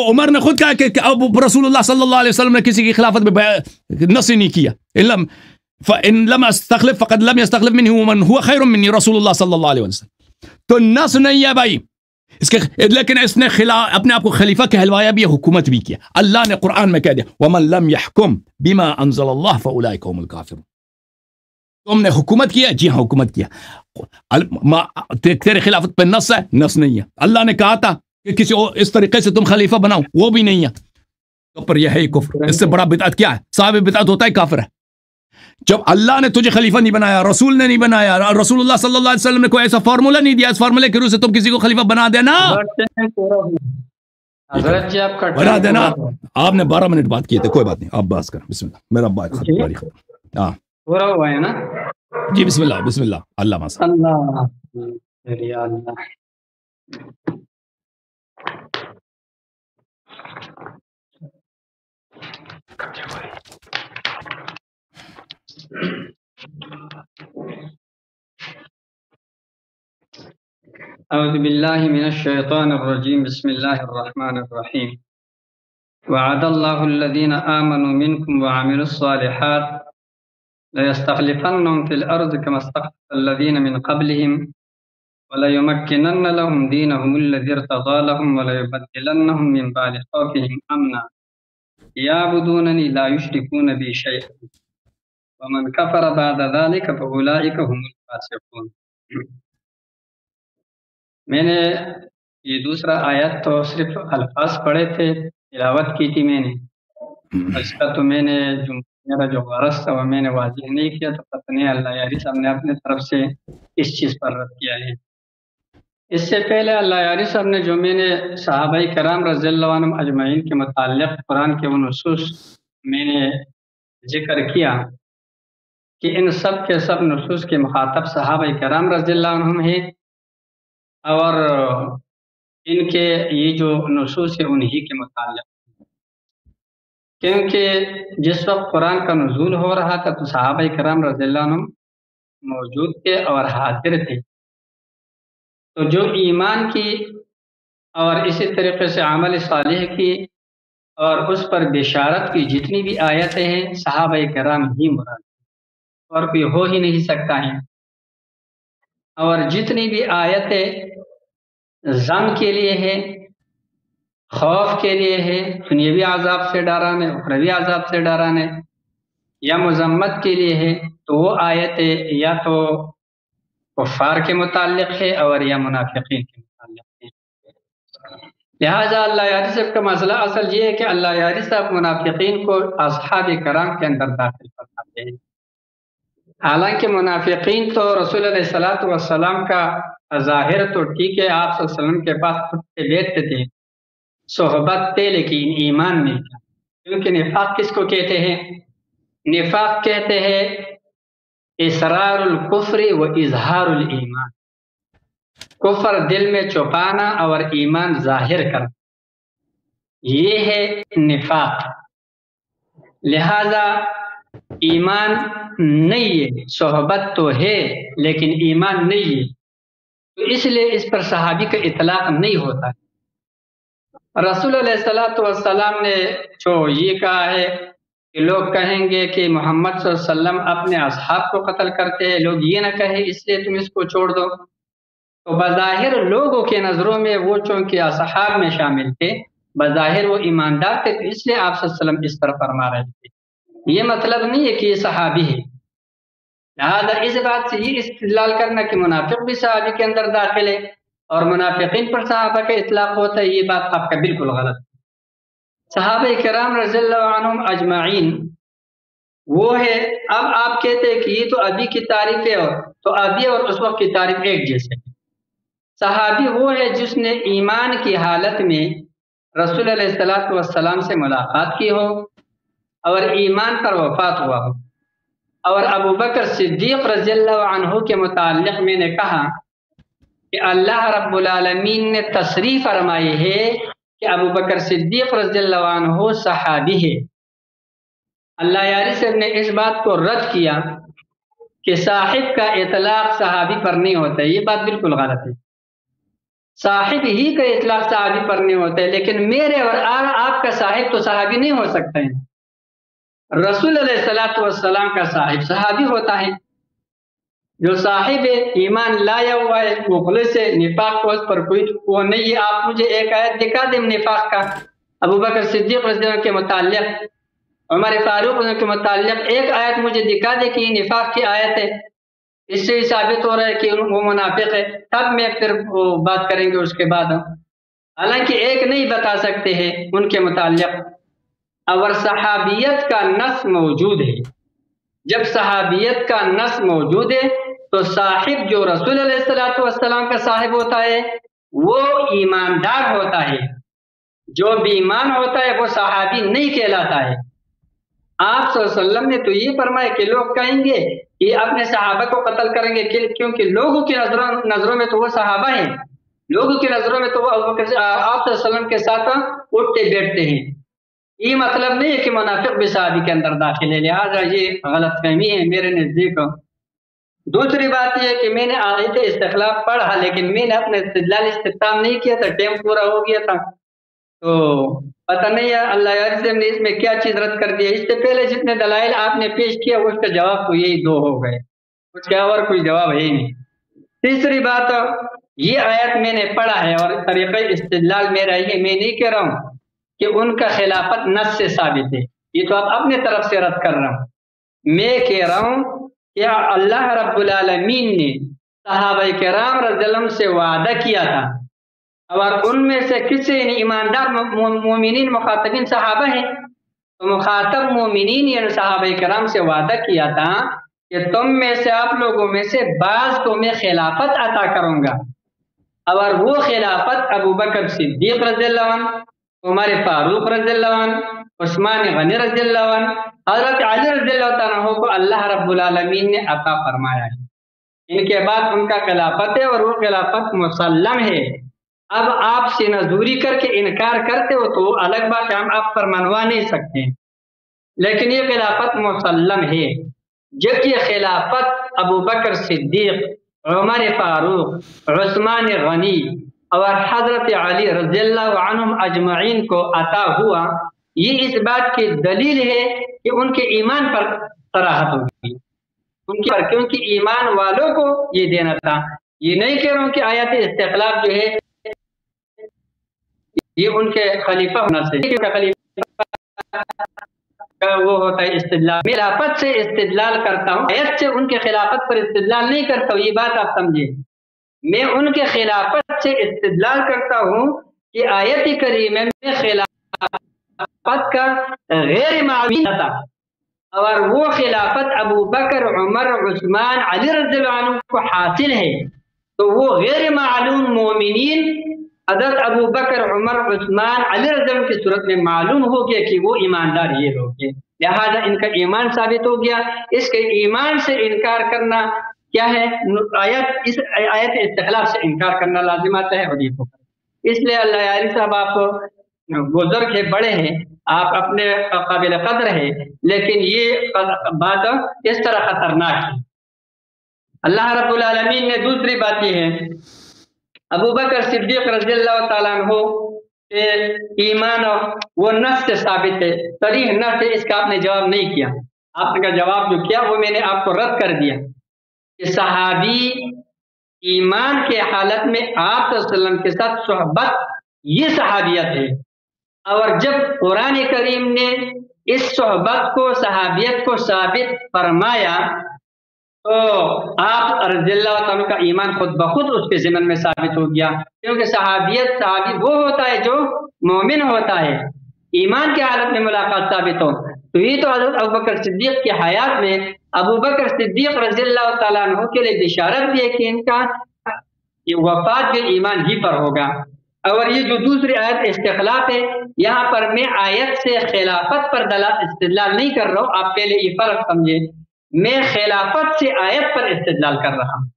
Speaker 2: عمر نے خود کہا کہ ابو رسول اللہ صلی اللہ علیہ وسلم نے کسی کی خلافت میں نص نہیں کیا، فَإِن لَمْ أَسْتَخْلِفْ فَقَدْ لَمْ يَسْتَخْلِفْ مِنْهُ وَمَنْ هُوَ خَيْرٌ مِنِّي رسول اللہ صلی اللہ علیہ وسلم۔ تو نس نہیں ہے بھائی اس کے، لیکن اس نے اپنے آپ کو خلیفہ کہلوایا بھی، حکومت بھی کیا. اللہ نے قرآن میں کہہ دیا وَمَن لَمْ يَحْكُمْ بِمَا أَنزَلَ اللَّهُ فَأُولَٰئِكَ هُمُ الْكَافِرُونَ. تم نے حکومت کیا؟ جی ہاں حکومت کیا. تیرے خلافت پہ نص ہے؟ نص نہیں ہے. اللہ نے کہا تھا کہ کسی اور اس طریقے سے تم خلیفہ بناؤ، وہ بھی نہیں ہے. تو پر یہ ہے کفر. اس سے بڑا بدعت کیا ہے؟ صاحب بدعت ہوتا ہے کافر ہے. جب اللہ نے تجھے خلیفہ نہیں بنایا، رسول نے نہیں بنایا، رسول اللہ صلی اللہ علیہ وسلم نے کوئی ایسا فارمولا نہیں دیا اس فارمولے کے روح سے تم کسی کو خلیفہ بنا دینا.
Speaker 1: حضرت جی آپ کا
Speaker 2: بنا دینا. آپ نے 12 منٹ بات کیے تھے، کوئی بات نہیں، آپ بات کریں. بسم اللہ. میرا بات ہاں
Speaker 1: پورا ہوا ہے نا
Speaker 2: جی. بسم اللہ بسم اللہ. اللہ مسا
Speaker 1: اللہ. اعوذ باللہ من الشیطان الرجیم. بسم اللہ الرحمن الرحیم. وعد اللہ الذین آمنوا منکم وعملوا الصالحات ليستخلفنهم في الأرض كما استخلف الذين من قبلهم وليمكنن لهم دينهم الذي ارتضى لهم وليبدلنهم من بعد خوفهم أمنا يعبدونني لا يشركون بي شيئا ومن كفر بعد ذلك فأولئك هم الفاسقون. میں نے یہ دوسرا آیت تو صرف الفاظ پڑھے تھے، تلاوت کی تھی میں نے، اس کا تو میں نے میرا جو غرض تھا وہ میں نے واضح نہیں کیا، تو پتہ نہیں اللہ یاری صاحب نے اپنے طرف سے اس چیز پر رد کیا ہے. اس سے پہلے اللہ یاری صاحب نے جو میں نے صحابہ کرام رضی اللہ عنہم اجمعین کے متعلق قرآن کے وہ نصوص میں نے ذکر کیا کہ ان سب کے سب نصوص کے مخاطب صحابہ کرام رضی اللہ عنہم ہیں، اور ان کے یہ جو نصوص ہے انہی کے متعلق، کیونکہ جس وقت قرآن کا نزول ہو رہا تھا تو صحابہ کرام رضی اللہ عنہم موجود تھے اور حاضر تھے. تو جو ایمان کی اور اسی طریقے سے عمل صالح کی اور اس پر بشارت کی جتنی بھی آیتیں ہیں صحابہ کرام ہی مراد اور کوئی ہو ہی نہیں سکتا ہے. اور جتنی بھی آیتیں غم کے لیے ہے، خوف کے لیے ہے، دنیاوی عذاب سے ڈرانے، اخروی عذاب سے ڈرانے، یا مذمت کے لیے ہے، تو وہ آیتیں یا تو کفار کے متعلق ہے اور یا منافقین کے متعلق ہے. لہٰذا اللہ یاری صاحب کا مسئلہ اصل یہ ہے کہ اللہ یاری صاحب منافقین کو اصحاب کرام کے اندر داخل فرماتے ہیں. حالانکہ منافقین تو رسول علیہ الصلوۃ والسلام کا ظاہر تو ٹھیک ہے، آپ صلی اللہ علیہ وسلم کے پاس اٹھتے بیٹھتے تھے، صحبت تھے، لیکن ایمان نہیں تھا. کیونکہ نفاق کس کو کہتے ہیں؟ نفاق کہتے ہیں اسرار الکفر و اظہار الایمان، کفر دل میں چھپانا اور ایمان ظاہر کرنا، یہ ہے نفاق. لہذا ایمان نہیں ہے، صحبت تو ہے لیکن ایمان نہیں ہے، تو اس لیے اس پر صحابی کا اطلاق نہیں ہوتا. رسول علیہ الصلوۃ والسلام نے جو یہ کہا ہے کہ لوگ کہیں گے کہ محمد صلی اللہ علیہ وسلم اپنے اصحاب کو قتل کرتے ہیں، لوگ یہ نہ کہیں اس لیے تم اس کو چھوڑ دو. تو بظاہر لوگوں کے نظروں میں وہ چونکہ اصحاب میں شامل تھے، بظاہر وہ ایماندار تھے، تو اس لیے آپ صلی اللہ علیہ وسلم اس طرح فرما رہے تھے. یہ مطلب نہیں ہے کہ یہ صحابی ہے. لہٰذا اس بات سے یہ استدلال کرنا کہ منافق بھی صحابی کے اندر داخل ہے اور منافقین پر صحابہ کا اطلاق ہوتا ہے، یہ بات آپ کا بالکل غلط ہے. صحابہ کرام رضی اللہ عنہم اجمعین وہ ہے. اب آپ کہتے ہیں کہ یہ تو ابھی کی تعریف ہے، اور تو ابھی اور اس وقت کی تعریف ایک جیسے ہے. صحابی وہ ہے جس نے ایمان کی حالت میں رسول علیہ الصلوۃ والسلام سے ملاقات کی ہو اور ایمان پر وفات ہوا ہو. اور ابو بکر صدیق رضی اللہ عنہ کے متعلق میں نے کہا کہ اللہ رب العالمین نے تصریح فرمائی ہے کہ ابو بکر صدیق رضی اللہ عنہ صحابی ہے. اللہ یاری صاحب نے اس بات کو رد کیا کہ صاحب کا اطلاق صحابی پر نہیں ہوتا ہے. یہ بات بالکل غلط ہے. صاحب ہی کا اطلاق صحابی پر نہیں ہوتا ہے، لیکن میرے اور آپ کا صاحب تو صحابی نہیں ہو سکتا ہے. رسول علیہ الصلوۃ والسلام کا صاحب صحابی ہوتا ہے. جو صاحب ایمان لایا ہوا ہے وہ خلوص نفاق کو اس پر کوئی وہ نہیں ہے۔ آپ مجھے ایک آیت دکھا دیں نفاق کا، ابو بکر صدیق رضی اللہ عنہ کے متعلق، عمر فاروق رضی اللہ عنہ کے متعلق ایک آیت مجھے دکھا دے کہ یہ نفاق کی آیت ہے، اس سے ثابت ہو رہا ہے کہ وہ منافق ہے، تب میں پھر وہ بات کریں گے اس کے بعد۔ حالانکہ ایک نہیں بتا سکتے ہیں ان کے متعلق، اور صحابیت کا نص موجود ہے۔ جب صحابیت کا نص موجود ہے تو صاحب جو رسول علیہ السلام کا صاحب ہوتا ہے وہ ایماندار ہوتا ہے، جو بے ایمان ہوتا ہے وہ صحابی نہیں کہلاتا ہے۔ آپ صلی اللہ علیہ وسلم نے تو یہ فرمایا کہ لوگ کہیں گے کہ اپنے صحابہ کو قتل کریں گے، کیونکہ لوگوں کی نظروں میں تو وہ صحابہ ہیں، لوگوں کی نظروں میں تو وہ آپ صلی اللہ علیہ وسلم کے ساتھ اٹھتے بیٹھتے ہیں۔ یہ مطلب نہیں ہے کہ منافق بھی صحابی کے اندر داخل ہے، لہٰذا یہ غلط فہمی ہے میرے نزدیک۔ دوسری بات یہ ہے کہ میں نے آیت استخلاف پڑھا لیکن میں نے اپنے استدلال استخدام نہیں کیا تھا، ٹائم پورا ہو گیا تھا، تو پتہ نہیں ہے اللہ عزیز نے اس میں کیا چیز رد کر دیا۔ اس سے پہلے جتنے دلائل آپ نے پیش کیا اس کا جواب تو یہی دو ہو گئے، اس کا اور کوئی جواب ہے ہی نہیں۔ تیسری بات، یہ آیت میں نے پڑھا ہے اور طریقہ استدلال میرا یہ، میں نہیں کہہ رہا ہوں کہ ان کا خلافت نص سے ثابت ہے، یہ تو آپ اپنے طرف سے رد کر رہا ہوں۔ میں کہہ رہا ہوں کہ اللہ رب العالمین نے صحابہ کرام رضی اللہ عنہ سے وعدہ کیا تھا، اور ان میں سے کسی نے ایماندار مومنین مخاطبین صحابہ ہیں، تو مخاطب مومنین یعنی صحابہ کرام سے وعدہ کیا تھا کہ تم میں سے آپ لوگوں میں سے بعض کو میں خلافت عطا کروں گا، اور وہ خلافت ابو بکر صدیق رضی اللہ عنہ، عمر فاروق رضی اللہ عنہ، عثمان غنی رضی اللہ عنہ، حضرت علی رضی اللہ عنہ کو اللہ رب العالمین نے عطا فرمایا ہے۔ ان کے بعد ان کا خلافت ہے اور وہ خلافت مسلم ہے۔ اب آپ سے نزوری کر کے انکار کرتے ہو تو الگ بات ہے، ہم آپ پر منوا نہیں سکتے، لیکن یہ خلافت مسلم ہے۔ جب یہ خلافت ابو بکر صدیق، عمر فاروق، عثمان غنی اور حضرت علی رضی اللہ عنہم اجمعین کو عطا ہوا، یہ اس بات کی دلیل ہے کہ ان کے ایمان پر صراحت ہوگی، کیونکہ ایمان والوں کو یہ دینا تھا۔ یہ نہیں کہہ رہا ہوں کہ آیت استخلاف جو ہے یہ ان کے خلیفہ ہونا چاہیے، خلیفہ وہ ہوتا ہے استدلال، میں خلافت سے استدلال کرتا ہوں، آیت سے ان کے خلافت پر استدلال نہیں کرتا ہوں، یہ بات آپ سمجھے۔ میں ان کے خلافت سے استدلال کرتا ہوں کہ آیت کریمہ میں خلافت کا غیر معلوم تھا، اور وہ خلافت ابو بکر، عمر، عثمان، علی رضی اللہ عنہ کو حاصل ہے، تو وہ غیر معلوم مومنین حضرت ابو بکر، عمر، عثمان، علی رضی اللہ عنہ کی صورت میں معلوم ہو گیا کہ وہ ایماندار یہ لوگ ہیں، لہذا ان کا ایمان ثابت ہو گیا۔ اس کے ایمان سے انکار کرنا کیا ہے؟ اس آیت استخلاف سے انکار کرنا لازم آتا ہے حدیث کو۔ اس لیے اللہ علی صاحب آپ بزرگ ہے، بڑے ہیں، آپ اپنے قابل قدر ہے، لیکن یہ بات اس طرح خطرناک ہے۔ اللہ رب العالمین نے دوسری بات یہ ہے، ابو بکر صدیق رضی اللہ تعالیٰ عنہ کے ایمان وہ نص سے ثابت ہے، صریح نص ہے، اس کا آپ نے جواب نہیں کیا۔ آپ کا جواب جو کیا وہ میں نے آپ کو رد کر دیا کہ صحابی ایمان کے حالت میں آپ صلی اللہ علیہ وسلم کے ساتھ صحبت یہ صحابیت ہے، اور جب قرآن کریم نے اس صحبت کو، صحابیت کو ثابت فرمایا تو آپ رضی اللہ عنہ کا ایمان خود بخود اس کے ضمن میں ثابت ہو گیا، کیونکہ صحابی وہ ہوتا ہے جو مومن ہوتا ہے، ایمان کی حالت میں ملاقات ثابت ہو۔ تو یہ تو حضرت ابو بکر صدیق کی حیات میں ابو بکر صدیق رضی اللہ تعالیٰ عنہ کے لیے بشارت بھی ہے کہ ان کا وفات کے ایمان ہی پر ہوگا۔ اور یہ جو دوسری آیت استخلاف ہے، یہاں پر میں آیت سے خلافت پر استدلال نہیں کر رہا ہوں، آپ پہلے یہ فرق سمجھے، میں خلافت سے آیت پر استدلال کر رہا ہوں۔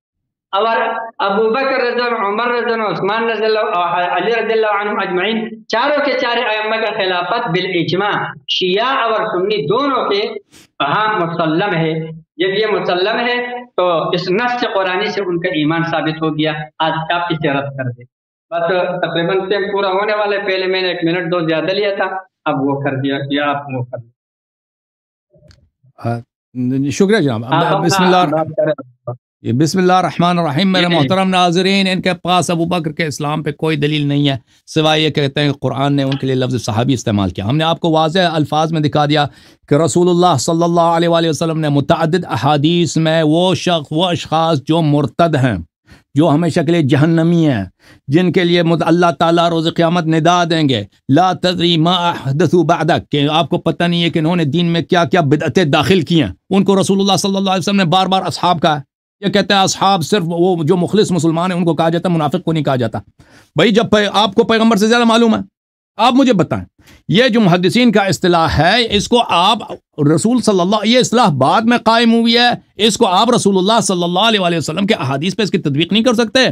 Speaker 1: اور ابو بکر رضی اللہ عنہ، عمر رضی اللہ عنہ، عثمان رضی اللہ عنہ، علی رضی اللہ عنہ اجمعین، چاروں کے چارے ائمہ کا خلافت بالاجماع شیعہ اور سنی دونوں کے ہاں مسلم ہے۔ جب یہ مسلم ہے تو اس نص قرآنی سے ان کا ایمان ثابت ہو گیا۔ آج آپ اسے رد کر دیں، بس تقریباً ٹائم پورا ہونے والے، پہلے میں نے 1 منٹ 2 زیادہ لیا تھا، اب وہ کر دیا، یا آپ وہ کر دیں۔
Speaker 2: شکریہ جناب، بسم اللہ۔ یہ بسم اللہ الرحمن الرحیم میرے محترم ناظرین، ان کے پاس ابو بکر کے اسلام پہ کوئی دلیل نہیں ہے سوائے یہ کہتے ہیں کہ قرآن نے ان کے لیے لفظ صحابی استعمال کیا۔ ہم نے آپ کو واضح الفاظ میں دکھا دیا کہ رسول اللہ صلی اللہ علیہ وآلہ وسلم نے متعدد احادیث میں وہ اشخاص جو مرتد ہیں، جو ہمیشہ کے لیے جہنمی ہیں، جن کے لیے اللہ تعالیٰ روز قیامت ندا دیں گے لا تدری ما احدثوا بعدک، کہ آپ کو پتہ نہیں ہے کہ انہوں نے دین میں کیا کیا بدعتیں داخل کی ہیں، ان کو رسول اللہ صلی اللہ علیہ وسلم نے بار بار اصحاب کہا ہے۔ یہ کہتے ہیں اصحاب صرف وہ جو مخلص مسلمان ہیں ان کو کہا جاتا ہے، منافق کو نہیں کہا جاتا۔ بھائی جب آپ کو پیغمبر سے زیادہ معلوم ہے، آپ مجھے بتائیں یہ جو محدثین کا اصطلاح ہے اس کو آپ رسول صلی اللہ، یہ اصطلاح بعد میں قائم ہوئی ہے، اس کو آپ رسول اللہ صلی اللہ علیہ وآلہ وسلم کے احادیث پہ اس کی تطبیق نہیں کر سکتے۔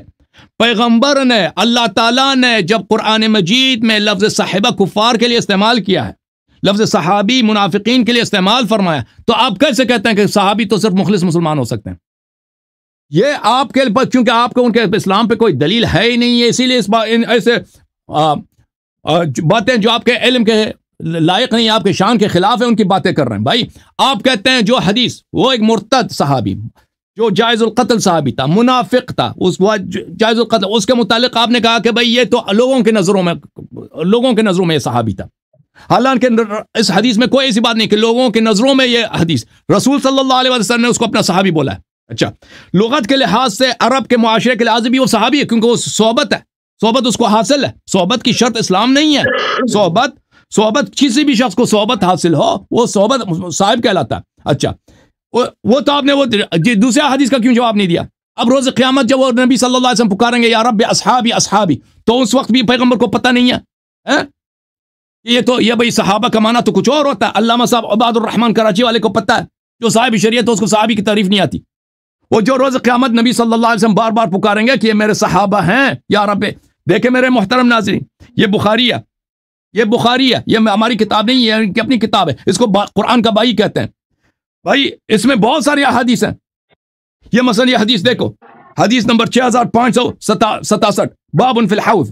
Speaker 2: پیغمبر نے، اللہ تعالیٰ نے جب قرآن مجید میں لفظ صحابہ کفار کے لیے استعمال کیا ہے، لفظ صحابی منافقین کے لیے استعمال فرمایا، تو آپ کیسے کہتے ہیں کہ صحابی تو صرف مخلص مسلمان ہو سکتے ہیں؟ یہ آپ کے چونکہ آپ کو ان کے اسلام پہ کوئی دلیل ہے ہی نہیں ہے، اسی لیے ایسے باتیں جو آپ کے علم کے لائق نہیں، آپ کے شان کے خلاف ہے، ان کی باتیں کر رہے ہیں۔ بھائی آپ کہتے ہیں جو حدیث، وہ ایک مرتد صحابی جو جائز القتل صحابی تھا، منافق تھا، اس جائز القتل، اس کے متعلق آپ نے کہا کہ بھائی یہ تو لوگوں کے نظروں میں یہ صحابی تھا، حالانکہ اس حدیث میں کوئی ایسی بات نہیں کہ لوگوں کے نظروں میں یہ حدیث، رسول صلی اللہ علیہ وسلم نے اس کو اپنا صحابی بولا ہے۔ اچھا، لغت کے لحاظ سے عرب کے معاشرے کے لحاظ سے بھی وہ صحابی ہے، کیونکہ وہ صحبت ہے، صحبت اس کو حاصل ہے، صحبت کی شرط اسلام نہیں ہے، صحبت کسی بھی شخص کو صحبت حاصل ہو وہ صحبت صاحب کہلاتا ہے۔ اچھا، وہ تو آپ نے وہ دوسرے حدیث کا کیوں جواب نہیں دیا؟ اب روز قیامت جب وہ نبی صلی اللہ علیہ وسلم پکاریں گے یا رب اصحابی اصحابی، تو اس وقت بھی پیغمبر کو پتہ نہیں ہے یہ بھائی صحابہ کا معنی تو کچھ اور ہوتا ہے۔ علامہ صاحب عباد الرحمان کراچی والے کو پتہ ہے، جو صاحب شریعت ہے اس کو صحابی کی تعریف نہیں آتی، وہ جو روز قیامت نبی صلی اللہ علیہ وسلم بار بار پکاریں گے کہ یہ میرے صحابہ ہیں یا رب۔ دیکھیں میرے محترم ناظرین، یہ بخاری ہے، یہ ہماری کتاب نہیں ہے، ان کی اپنی کتاب ہے، اس کو قرآن کا بائی کہتے ہیں۔ بھائی اس میں بہت ساری احادیث ہیں، یہ مثلا یہ حدیث دیکھو، حدیث نمبر 6567، باب فی الحوض،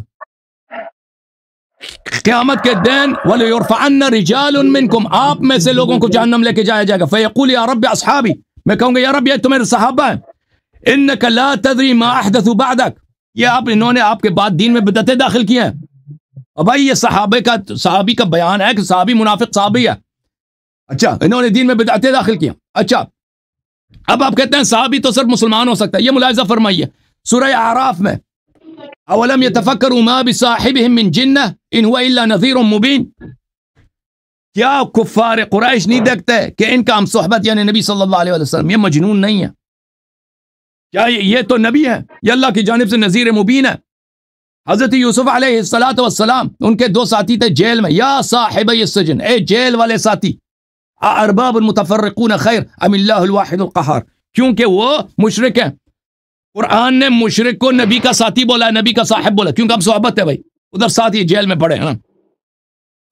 Speaker 2: قیامت کے دن وَلَيُرْفَعَنَّ رِجَالٌ مِّنْكُمْ، آپ میں سے لوگوں کو جہنم لے کے جایا جائے گا، فَيَقُولُ يَا رَبِّ أَصْحَابِي، میں کہوں گا یا رب یہ تو میرے صحابہ ہیں، اِنَّكَ لَا تَدْرِي مَا أَحْدَثُوا بَعْدَكَ، یہ انہوں نے آپ کے بعد دین میں بدعتیں داخل کی ہیں۔ اور بھائی یہ صحابی کا بیان ہے کہ صحابی منافق صحابی ہے، اچھا انہوں نے دین میں بدعتیں داخل کی ہیں۔ اچھا اب آپ کہتے ہیں صحابی تو صرف مسلمان ہو سکتا ہے، یہ ملاحظہ فرمائیے سورہ اعراف میں، اولم یتفکروا ما بصاحبہم من جنہ ان هو الا نذیر مبین، کیا کفار قریش نہیں دیکھتے کہ ان کا ہم صحبت یعنی نبی صلی اللہ علیہ وسلم یہ مجنون نہیں ہے، کیا یہ تو نبی ہے، یہ اللہ کی جانب سے نذیر مبین ہے۔ حضرت یوسف علیہ السلام ان کے دو ساتھی تھے جیل میں، یا صاحبی السجن، اے جیل والے ساتھی، ارباب المتفرقون خیر ام اللہ الواحد القہار، کیونکہ وہ مشرک ہیں، قرآن نے مشرک کو نبی کا ساتھی بولا ہے، نبی کا صاحب بولا، کیونکہ ہم صحبت ہے بھائی، ادھر ساتھی جیل میں پڑے ہیں۔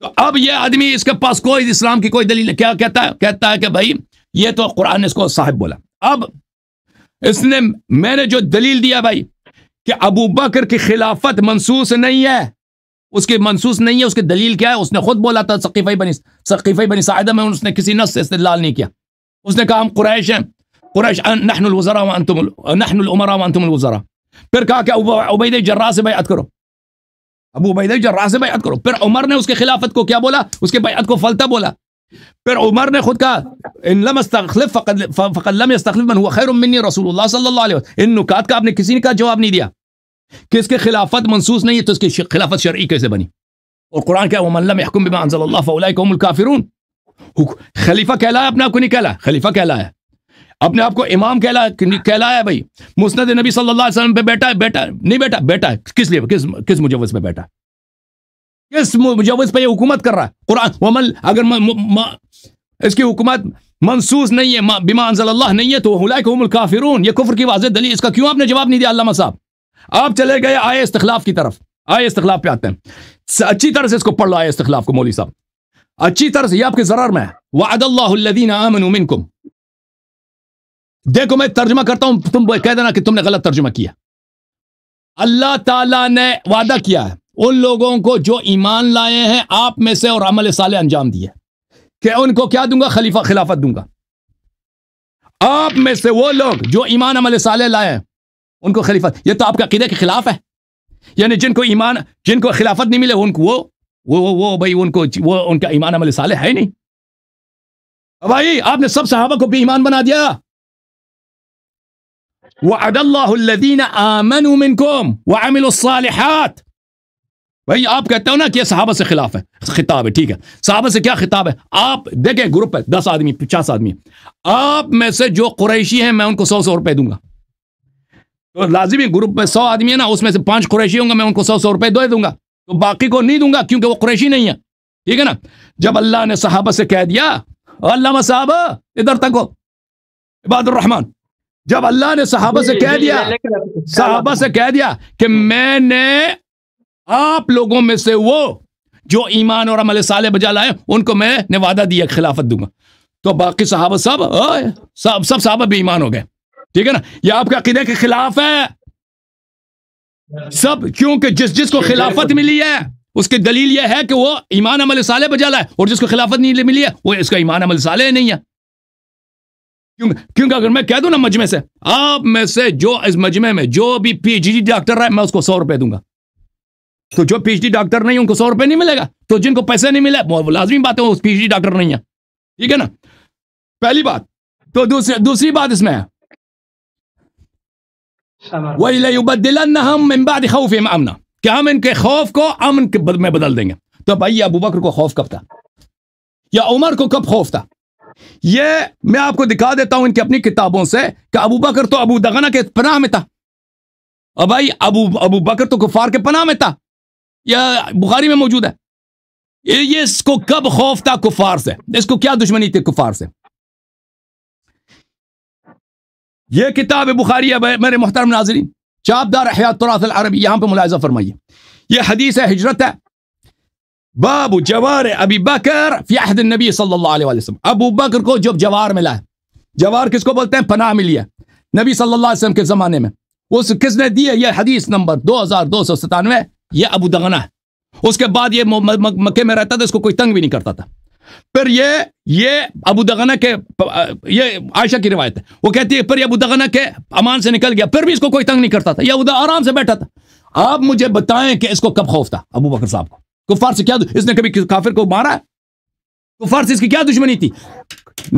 Speaker 2: تو اب یہ آدمی اس کے پاس کوئی اسلام کی کوئی دلیل ہے، کیا کہتا ہے کہ بھائی یہ تو قرآن نے اس کو صاحب بولا۔ اب میں نے جو دلیل دیا بھائی کہ ابو بکر کی خلافت منسوس نہیں ہے، اس کی منسوس نہیں ہے، اس کی دلیل کیا ہے؟ اس نے خود بولا تھا سقیفہ بنی ساعدہ میں، اس نے کسی نص سے استدلال نہیں کیا، اس نے کہا ہم قریش ہیں، قریش نحن الوزراء وانتم نحن الامراء وانتم الوزراء، پھر کہا کہ عبید جراح سے بیعت کرو، ابو عبیدہ جراح سے بیعت کرو، پھر عمر نے اس کی خلافت کو کیا بولا؟ اس کے بیعت کو فلتہ بولا، پھر عمر نے خود کہا ان لم استخلف فقد لم يستخلف من هو خیر منی رسول اللہ صلی اللہ علیہ وسلم، ان نکات کا آپ نے کسی کا جواب نہیں دیا کہ اس کے خلافت منسوس نہیں ہے تو اس کی خلافت شرعی کیسے بنی؟ اور قرآن کیا ومن لم يحكم بما انزل الله فاولئک هم الکافرون، خلیفہ کہلایا اپنے آپ کو نہیں کہلایا، خلیفہ کہلایا اپنے آپ کو امام کہلایا بھائی، مسند نبی صلی اللہ علیہ وسلم پہ بیٹا ہے، بیٹا ہے کس لیے، کس مجوز پہ بیٹا ہے، کس مجوز پہ یہ حکومت کر رہا ہے؟ قرآن ومن اگر اس کی حکومت منسوس نہیں ہے، بما انزل اللہ نہیں ہے تو اولئک هم الکافرون، یہ کفر کی واضح دلیل، اس کا کیوں آپ نے جواب نہیں دیا علامہ صاحب؟ آپ چلے گئے آئے استخلاف کی طرف، آئے استخلاف پہ آتے ہیں، اچھی طرح سے اس کو پڑھ لو آئے استخلاف کو مولوی صاحب، اچھی طرح سے، یہ آپ کے ضرر میں ہے، وعد اللہ الذین آمنوا منکم، دیکھو میں ترجمہ کرتا ہوں، تم کہہ دینا کہ تم نے غلط ترجمہ کیا، اللہ تعالیٰ نے وعدہ کیا ہے ان لوگوں کو جو ایمان لائے ہیں آپ میں سے اور عمل صالح انجام دیے کہ ان کو کیا دوں گا؟ خلافت دوں گا۔ آپ میں سے وہ لوگ جو ایمان عمل صالح لائے ہیں ان کو خلیفت، یہ تو آپ کا عقیدے کے خلاف ہے. یعنی جن کو خلافت نہیں ملے ان کو وہ بھائی ان کا ایمان عمل صالح ہے نہیں. بھائی آپ نے سب صحابہ کو بھی ایمان بنا دیا. وعد اللہ الذین آمنوا منکم وعملوا الصالحات. بھائی آپ کہتے ہو نا کہ یہ صحابہ سے خلاف ہے، خطاب ہے، ٹھیک ہے، صحابہ سے کیا خطاب ہے؟ آپ دیکھیں گروپ ہے 10 آدمی 50 آدمی، آپ میں سے جو قریشی ہیں میں ان کو 100 روپے دوں گا. تو لازمی گروپ میں 100 آدمی ہے نا، اس میں سے 5 قریشی ہوں گا، میں ان کو 100 روپے دے دوں گا، تو باقی کو نہیں دوں گا کیونکہ وہ قریشی نہیں ہے. ٹھیک ہے نا. جب اللہ نے صحابہ سے کہہ دیا، علامہ صحابہ ادھر تک ہو، عباد الرحمان، جب اللہ نے صحابہ سے کہہ دیا کہ میں نے آپ لوگوں میں سے وہ جو ایمان اور عمل صالح بجا لائے ان کو میں نے وعدہ دیا خلافت دوں گا، تو باقی صحابہ سب صحابہ بھی ایمان ہو گئے. ٹھیک ہے نا. یہ آپ کے عقیدے کے خلاف ہے سب، کیونکہ جس کو خلافت ملی ہے اس کی دلیل یہ ہے کہ وہ ایمان عمل صالح بجا لائے، اور جس کو خلافت نہیں ملی ہے وہ اس کا ایمان عمل صالح نہیں ہے. کیونکہ اگر میں کہہ دوں نا مجمع سے، آپ میں سے جو اس مجمع میں جو بھی پی ایچ ڈی ڈاکٹر ہے میں اس کو 100 روپے دوں گا، تو جو پی ایچ ڈی ڈاکٹر نہیں ان کو 100 روپے نہیں ملے گا. تو جن کو پیسے نہیں ملے وہ لازمی بات ہے وہ پی ایچ ڈی ڈاکٹر نہیں ہے. ٹھیک ہے نا. پہلی بات. تو دوسری بات اس میں ہے وَلَيُبَدِّلَنَّهُم مِّن بَعْدِ خَوْفِهِمْ أَمْنًا، کہ ہم ان کے خوف کو امن میں بدل دیں گے. تو بھائی ابو بکر کو خوف کب تھا یا عمر کو کب خوف تھا؟ یہ میں آپ کو دکھا دیتا ہوں ان کی اپنی کتابوں سے کہ ابو بکر تو ابو دغنہ کے پناہ میں تھا. اور بھائی ابو بکر تو کفار کے پناہ میں تھا، یہ بخاری میں موجود ہے. یہ اس کو کب خوف تھا کفار سے؟ اس کو کیا دشمنی تھی کفار سے؟ یہ کتاب بخاری ہے میرے محترم ناظرین، چاپدار احیاء التراث العربی، یہاں پہ ملاحظہ فرمائیے. یہ حدیث ہجرت ہے. باب جوار ابی بکر فی عہد النبی صلی اللہ علیہ وسلم. ابو بکر کو جب جوار ملا ہے، جوار کس کو بولتے ہیں؟ پناہ ملی ہے نبی صلی اللہ علیہ وسلم کے زمانے میں. اس کس نے دی ہے؟ یہ حدیث نمبر 2297، یہ ابو دغنہ ہے. اس کے بعد یہ مکے میں رہتا تھا، اس کو کوئی تنگ بھی نہیں کرتا تھا. پھر یہ ابو دغنہ کے، یہ عائشہ کی روایت ہے، وہ کہتی ہے پھر یہ ابو دغنہ کے امان سے نکل گیا، پھر بھی اس کو کوئی تنگ نہیں کرتا تھا، یہ ادھر آرام سے بیٹھا تھا. آپ مجھے بتائیں کہ اس کو کب خوف تھا ابو بکر صاحب کو؟ کفار سے کیا اس نے کبھی کافر کو مارا ہے؟ کفار سے اس کی کیا دشمنی تھی؟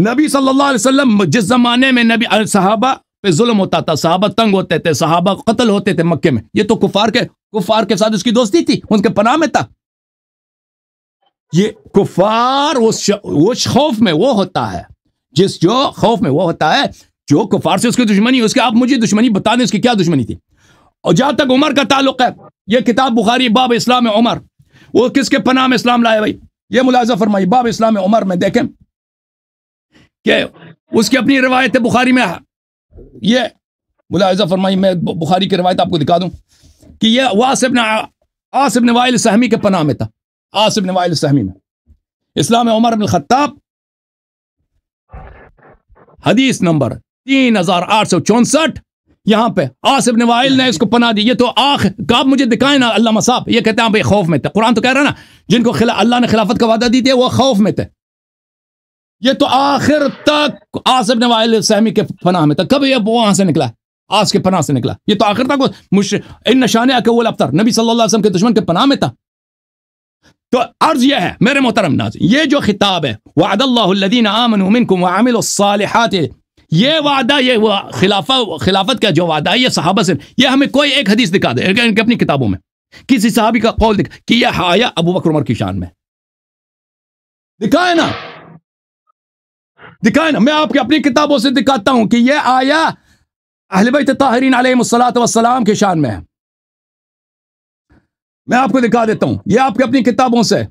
Speaker 2: نبی صلی اللہ علیہ وسلم جس زمانے میں نبی صحابہ پہ ظلم ہوتا تھا، صحابہ تنگ ہوتے تھے، صحابہ قتل ہوتے تھے مکے میں، یہ تو کفار کے ساتھ اس کی دوستی تھی، ان کے پناہ میں تھا. یہ کفار اس خوف میں وہ ہوتا ہے، جو خوف میں وہ ہوتا ہے جو کفار سے اس کی دشمنی. اس کے آپ مجھے دشمنی بتا دیں اس کی کیا دشمنی تھی. اور جہاں تک عمر کا تعلق ہے، یہ کتاب بخاری باب اسلام عمر، وہ کس کے پناہ میں اسلام لائے؟ بھائی یہ ملاحظہ فرمائی باب اسلام عمر میں دیکھیں کہ اس کی اپنی روایت بخاری میں، یہ ملاحظہ فرمائی، میں بخاری کی روایت آپ کو دکھا دوں کہ یہ عاص بن وائل سہمی کے پناہ میں تھا. عاص بن وائل سہمی میں اسلام عمر بن الخطاب، حدیث نمبر 3864، یہاں پہ عاص بن وائل نے اس کو پناہ دی. یہ تو آپ مجھے دکھائیں نا علامہ صاحب، یہ کہتے ہیں بھائی خوف میں تھے. قرآن تو کہہ رہا نا جن کو اللہ نے خلافت کا وعدہ دی تھی وہ خوف میں تھے. یہ تو آخر تک عاص بن وائل سہمی کے پناہ میں تھا. کب یہ وہاں سے نکلا؟ عاص کے پناہ سے نکلا. یہ تو آخر تک ان نشانیہ کے اول ابتر نبی صلی اللہ علیہ وسلم کے دشمن کے پناہ میں تھا. تو عرض یہ ہے میرے محترم ناظرین، یہ جو خطاب ہے وعد اللہ الذین آمنوا منکم وعملوا الصالحات، یہ وعدہ، یہ خلافت کا جو وعدہ ہے یہ صحابہ سے، یہ ہمیں کوئی ایک حدیث دکھا دے ان کی اپنی کتابوں میں، کسی صحابی کا قول دکھا کہ یہ آیا ابو بکر عمر کی شان میں. دکھائے نا. میں آپ کی اپنی کتابوں سے دکھاتا ہوں کہ یہ آیا اہل بیت طاہرین علیہم الصلاۃ والسلام کی شان میں ہے. میں آپ کو دکھا دیتا ہوں، یہ آپ کی اپنی کتابوں سے.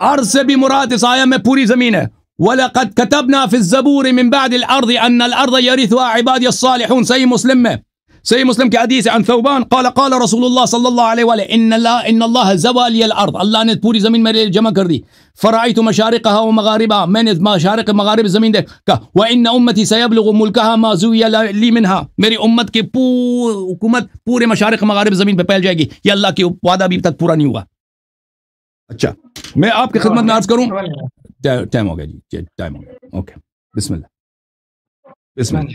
Speaker 2: ارض سے بھی مراد اس آیہ میں پوری زمین ہے. وَلَقَدْ كَتَبْنَا فِي الزَّبُورِ مِن بَعْدِ الْأَرْضِ أَنَّ الْأَرْضَ يَرِثُهَا عِبَادِيَ الصَّالِحُونَ، صحیح مسلم میں صحیح مسلم کی حدیث عن ثوبان قال قال رسول اللہ صلی اللہ علیہ وآلہ ان اللہ زوى لي الارض، اللہ نے پوری زمین میرے لیے جمع کر دی. فرأيت مشارقها ومغاربها، میں نے مشارق مغارب زمین دیکھا. وان امتی سيبلغ ملكها ما زوي لي منها، میری امت کی حکومت پورے مشارق مغارب زمین پہ پھیل جائے گی. یہ اللہ کی وعدہ ابھی تک پورا نہیں ہوا. اچھا میں آپ کی خدمت میں عرض کروں، ٹائم ہو گیا جی، ٹائم ہو گیا. اوکے بسم اللہ بسم اللہ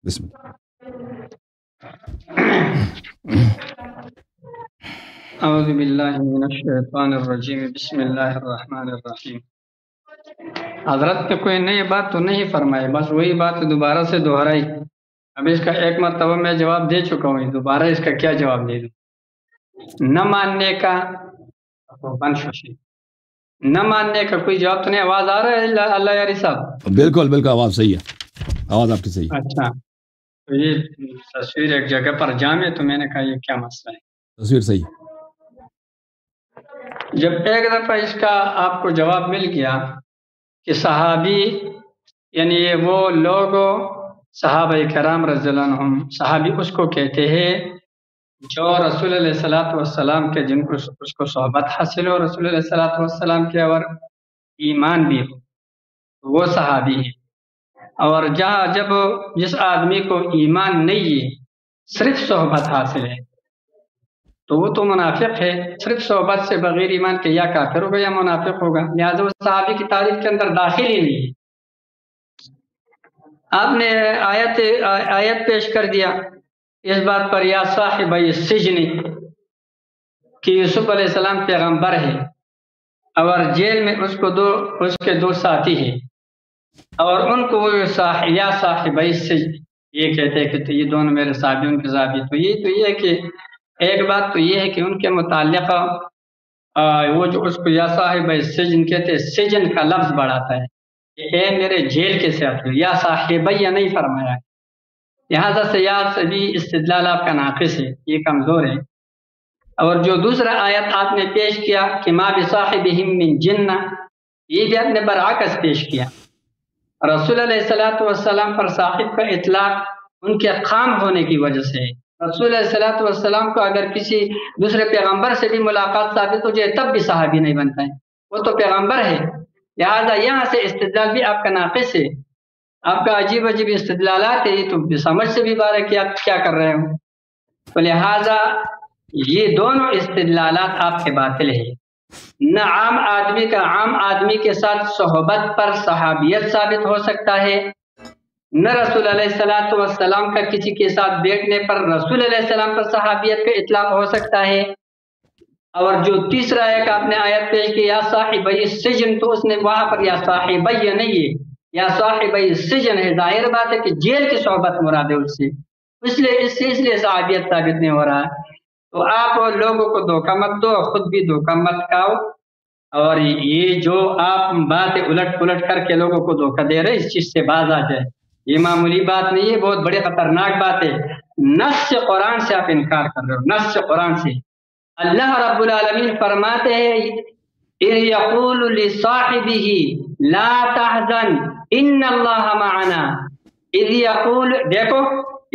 Speaker 2: بسم اللہ.
Speaker 1: اعوذ باللہ من الشیطان الرجیم، بسم اللہ الرحمن الرحیم. حضرت نے کوئی نئی بات تو نہیں فرمائی، بس وہی بات دوبارہ سے دہرائی. اب اس کا ایک مرتبہ میں جواب دے چکا ہوں، دوبارہ اس کا کیا جواب دے دوں؟ نہ ماننے کا نہ ماننے کا کوئی جواب تو نہیں. آواز آ رہا ہے اللہ یاری صاحب؟
Speaker 2: بالکل بالکل آواز صحیح ہے، آواز آپ کی صحیح ہے.
Speaker 1: اچھا تو یہ تصویر ایک جگہ پر جام ہے، تو میں نے کہا یہ کیا مسئلہ ہے.
Speaker 2: تصویر صحیح.
Speaker 1: جب ایک دفعہ اس کا آپ کو جواب مل گیا کہ صحابی یعنی یہ وہ لوگ صحابہ کرام رضی اللہ عنہم، صحابی اس کو کہتے ہیں جو رسول علیہ الصلوۃ والسلام کے جن کو اس کو صحبت حاصل ہو رسول علیہ الصلوۃ والسلام کے، اور ایمان بھی ہو، وہ صحابی ہے. اور جب جس آدمی کو ایمان نہیں ہے، صرف صحبت حاصل ہے، تو وہ تو منافق ہے. صرف صحبت سے بغیر ایمان کے یا کافر ہوگا یا منافق ہوگا. لہٰذا وہ صحابی کی تعریف کے اندر داخل ہی نہیں ہے. آپ نے آیت پیش کر دیا اس بات پر، یا صاحب السجن، کہ یوسف علیہ السلام پیغمبر ہے اور جیل میں اس کے دو ساتھی ہیں، اور ان کو وہ یا صاحب السجن یہ کہتے ہیں کہ یہ دونوں میرے صحابی، ان کے صحابی. تو یہ ہے کہ ایک بات تو یہ ہے کہ ان کے متعلق وہ جو اس کو یا صاحب السجن کہتے ہیں، سجن کا لفظ بڑھاتا ہے کہ اے میرے جیل کے ساتھی، یا صاحبیہ نہیں فرمایا ہے. لہٰذا سے یا سبھی استدلال آپ کا ناقص ہے، یہ کمزور ہے. اور جو دوسرا آیت آپ نے پیش کیا کہ ما بصاحبہم من جنہ، یہ بھی آپ نے برعکس پیش کیا. رسول علیہ الصلوۃ والسلام پر صاحب کا اطلاق ان کے خام ہونے کی وجہ سے ہے. رسول علیہ الصلوۃ والسلام کو اگر کسی دوسرے پیغمبر سے بھی ملاقات ثابت ہو جائے تب بھی صحابی نہیں بنتا ہے، وہ تو پیغمبر ہے. لہٰذا یہاں سے استدلال بھی آپ کا ناقص ہے، آپ کا عجیب استدلالات ہے، یہ تو سمجھ سے بھی بار ہے کہ آپ کیا کر رہے ہو. تو لہٰذا یہ دونوں استدلالات آپ کے باطل ہیں. نہ عام آدمی کے ساتھ صحبت پر صحابیت ثابت ہو سکتا ہے، نہ رسول علیہ الصلوۃ والسلام کا کسی کے ساتھ بیٹھنے پر رسول علیہ السلام پر صحابیت کا اطلاق ہو سکتا ہے. اور جو تیسرا ایک آپ نے آیت پیش کی یا صاحبی السجن، تو اس نے وہاں پر یا صاحبی نہیں ہے، یا صاحبی السجن ہے. ظاہر بات ہے کہ جیل کی صحبت مراد ہے اس سے، اس لیے صحابیت ثابت نہیں ہو رہا. تو آپ لوگوں کو دھوکہ مت دو، خود بھی دھوکہ مت کھاؤ. اور یہ جو آپ باتیں الٹ پلٹ کر کے لوگوں کو دھوکہ دے رہے، اس چیز سے باز آ جائے. یہ معمولی بات نہیں ہے، بہت بڑی خطرناک بات ہے. نص قرآن سے آپ انکار کر رہے ہو، نص قرآن سے. اللہ رب العالمین فرماتے ہیں اذ یقول لصاحبہ لا تحزن ان اللہ معنا. اذ یقول، دیکھو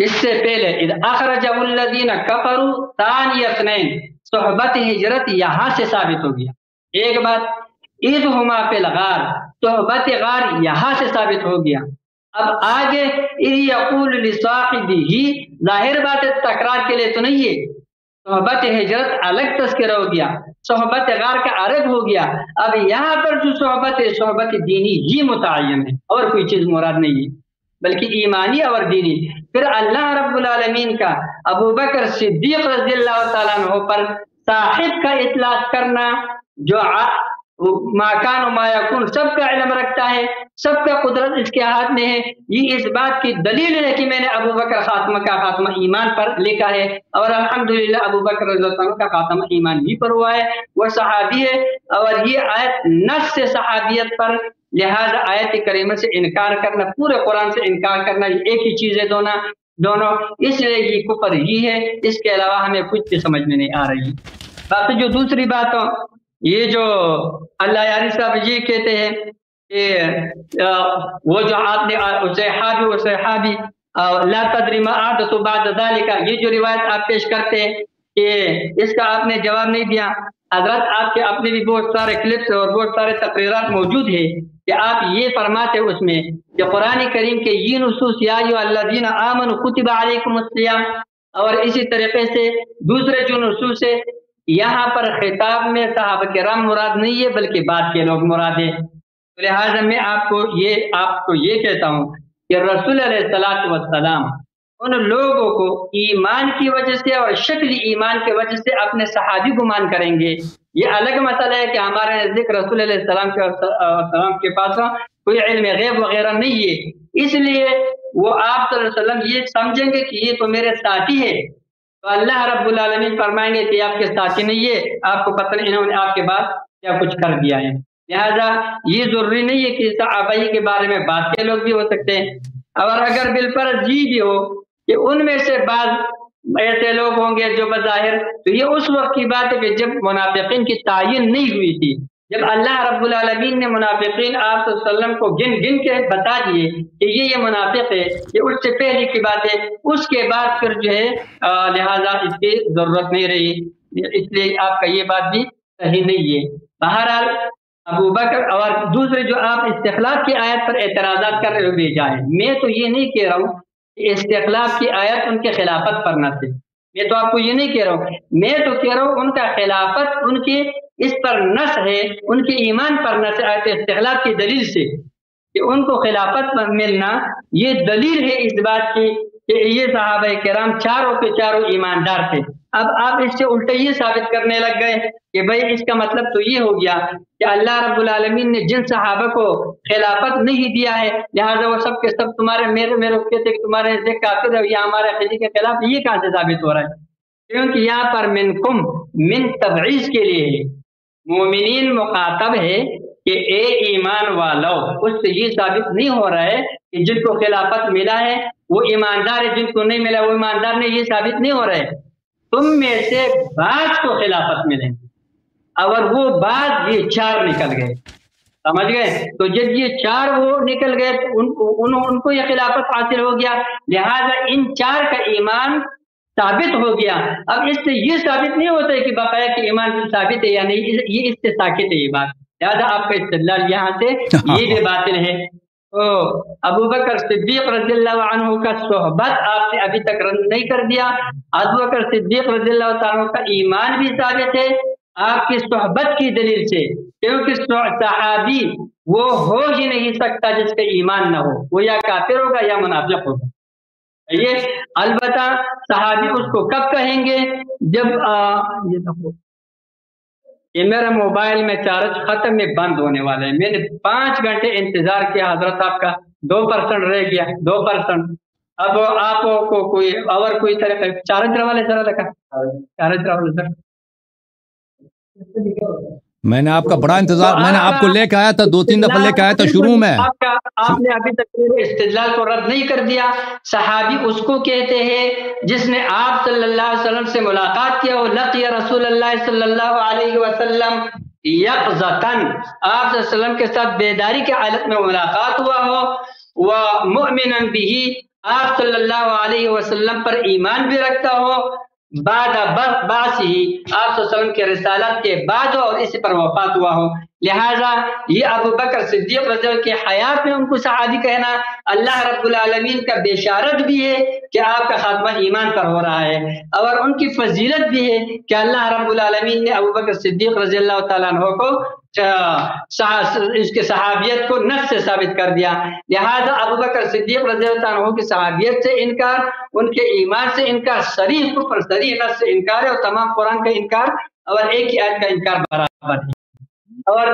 Speaker 1: اس سے پہلے اذ اخرجہ الذین کفروا ثانی اثنین، صحبت ہجرت یہاں سے ثابت ہو گیا. ایک بات اذ ہما فی الغار، صحبت غار یہاں سے ثابت ہو گیا. اب آگے اذ یقول لصاحبہ، ظاہر بات ہے تکرار کے لیے تو نہیں ہے. صحبت ہجرت الگ تذکرہ ہو گیا، صحبت غار کا الگ ہو گیا. اب یہاں پر جو صحبت ہے صحبت دینی ہی متعین ہے، اور کوئی چیز مراد نہیں ہے، بلکہ ایمانی اور دینی. پھر اللہ رب العالمین کا ابو بکر صدیق رضی اللہ تعالیٰ عنہ پر صاحب کا اطلاق کرنا، جو ما کان و ما یکون سب کا علم رکھتا ہے، سب کا قدرت اس کے ہاتھ میں ہے. یہ اس بات کی دلیل ہے کہ میں نے ابو بکر خاتمہ ایمان پر لکھا ہے، اور الحمدللہ ابو بکر رضی اللہ عنہ کا خاتمہ ایمان بھی پر ہوا ہے، وہ صحابی ہے. اور یہ آیت نص سے صحابیت پر، لہذا آیت کریمہ سے انکار کرنا، پورے قرآن سے انکار کرنا، یہ ایک ہی چیز ہے دونوں. اس لیے یہ کفر ہی ہے، اس کے علاوہ ہمیں کچھ بھی سمجھ میں نہیں آ رہی. باقی جو دوسری بات، یہ جو اللہ یاری صاحب یہ کہتے ہیں کہ وہ جو آپ نے صحابی لا تدری ما احدث بعد ذلك، یہ جو روایت آپ پیش کرتے ہیں کہ اس کا آپ نے جواب نہیں دیا، حضرت آپ کے اپنے بھی بہت سارے کلپس اور بہت سارے تقریرات موجود ہیں کہ آپ یہ فرماتے اس میں کہ قرآن کریم کے یہ نصوص یا ایھا الذین آمنوا کتب علیکم الصیام، اور اسی طریقے سے دوسرے جو نصوص ہے، یہاں پر خطاب میں صحابہ کرام مراد نہیں ہے بلکہ بعد کے لوگ مراد ہے۔ لہٰذا میں آپ کو یہ کہتا ہوں کہ رسول علیہ السلام ان لوگوں کو ایمان کی وجہ سے اور شکل ایمان کی وجہ سے اپنے صحابی گمان کریں گے، یہ الگ مسئلہ ہے کہ ہمارے نزدیک رسول علیہ السلام کے پاس کوئی علم غیب وغیرہ نہیں ہے، اس لیے وہ آپ صلی اللہ علیہ وسلم یہ سمجھیں گے کہ یہ تو میرے ساتھی ہے، تو اللہ رب العالمین فرمائیں گے کہ آپ کے ساتھی نہیں ہے، آپ کو پتہ نہیں انہوں نے آپ کے بعد کیا کچھ کر دیا ہے۔ لہذا یہ ضروری نہیں ہے کہ صحابہ کے بارے میں بات کے لوگ بھی ہو سکتے ہیں، اور اگر بالفرض یہ بھی ہو کہ ان میں سے بعض ایسے لوگ ہوں گے جو بظاہر، تو یہ اس وقت کی بات ہے کہ جب منافقین کی تعین نہیں ہوئی تھی، جب اللہ رب العالمین نے منافقین آپ صلی اللہ علیہ وسلم کو گن گن کے بتا دیے کہ یہ منافق ہے، یہ اس سے پہلے کی بات ہے، اس کے بعد پھر جو ہے لہذا اس کی ضرورت نہیں رہی، اس لیے آپ کا یہ بات بھی صحیح نہیں ہے۔ بہرحال ابو بکر اور دوسرے جو آپ استخلاف کی آیت پر اعتراضات کر رہے ہو بھیجا ہے، میں تو یہ نہیں کہہ رہا ہوں کہ استخلاف کی آیت ان کے خلافت پر نہ تھے، میں تو آپ کو یہ نہیں کہہ رہا ہوں، میں تو کہہ رہا ہوں ان کا خلافت ان کے اس پر نص ہے، ان کے ایمان پر نص ہے آیت استخلاف کی دلیل سے، کہ ان کو خلافت پر ملنا یہ دلیل ہے اس بات کی کہ یہ صحابہ کرام چاروں کے چاروں ایماندار تھے۔ اب آپ اس سے الٹا یہ ثابت کرنے لگ گئے کہ بھائی اس کا مطلب تو یہ ہو گیا کہ اللہ رب العالمین نے جن صحابہ کو خلافت نہیں دیا ہے لہٰذا وہ سب کے سب تمہارے میرے کہتے کہ تمہارے سے کافر ہے یا ہمارے عقیدے کے خلاف، یہ کہاں سے ثابت ہو رہا ہے؟ کیونکہ یہاں پر منکم من تبعیض کے لیے ہے، مومنین مخاطب ہے کہ اے ایمان والو، اس سے یہ ثابت نہیں ہو رہا ہے کہ جن کو خلافت ملا ہے وہ ایماندار ہے، جن کو نہیں ملا وہ ایماندار نہیں، یہ ثابت نہیں ہو رہا ہے۔ تم میں سے بعض کو خلافت ملے اور وہ بعض یہ چار نکل گئے، سمجھ گئے؟ تو جب یہ چار وہ نکل گئے تو ان کو یہ خلافت حاصل ہو گیا، لہذا ان چار کا ایمان ثابت ہو گیا۔ اب اس سے یہ ثابت نہیں ہوتا ہے کہ باقاعدہ کہ ایمان ثابت ہے یا نہیں، یہ اس سے ساکت ہے یہ بات، لہذا آپ کا استدلال یہاں سے یہ بھی باطل ہے۔ تو ابو بکر صدیق رضی اللہ عنہ کا صحبت آپ نے ابھی تک رد نہیں کر دیا، ابو بکر صدیق رضی اللہ تعالیٰ کا ایمان بھی ثابت ہے آپ کی صحبت کی دلیل سے، کیونکہ صحابی وہ ہو ہی نہیں سکتا جس کا ایمان نہ ہو، وہ یا کافر ہوگا یا منافق ہوگا۔ یہ البتہ صحابی اس کو کب کہیں گے جب یہ میرا موبائل میں چارج ختم میں بند ہونے والا ہے، میں نے 5 گھنٹے انتظار کیا حضرت، آپ کا 2% رہ گیا، 2%۔ اب آپ کو کوئی طریقہ چارج والے ذرا لگا چارج والے ذرا،
Speaker 2: میں نے آپ کا بڑا انتظار، میں نے آپ کو لے کے آیا تھا، 2-3 دفعہ لے کے آیا تھا شروع میں،
Speaker 1: آپ نے ابھی تک میرے استدلال کو رد نہیں کر دیا۔ صحابی اس کو کہتے ہیں جس نے آپ صلی اللہ علیہ وسلم سے ملاقات کیا ہو، لقی رسول اللہ صلی اللہ علیہ وسلم یقظتاً، آپ صلی اللہ علیہ وسلم کے ساتھ بیداری کی حالت میں ملاقات ہوا ہو، ومؤمنا بہ، آپ صلی اللہ علیہ وسلم پر ایمان بھی رکھتا ہو، بعد بعث ہی آپ صلی اللہ علیہ وسلم کے رسالت کے بعد اور اسی پر وفات ہوا ہو، لہٰذا یہ ابو بکر صدیق رضی اللہ کے حیات میں ان کو صحابی کہنا اللہ رب العالمین کا بشارت بھی ہے کہ آپ کا خاتمہ ایمان پر ہو رہا ہے، اور ان کی فضیلت بھی ہے کہ اللہ رب العالمین نے ابو بکر صدیق رضی اللہ تعالیٰ عنہ کو اس کے صحابیت کو نص سے ثابت کر دیا، لہذا ابو بکر صدیق رضی اللہ عنہ کی صحابیت سے انکار، ان کے ایمان سے انکار، صریح کفر، صریح نص سے انکار ہے، اور تمام قرآن کا انکار اور ایک ہی آیت کا انکار برابر ہے۔ اور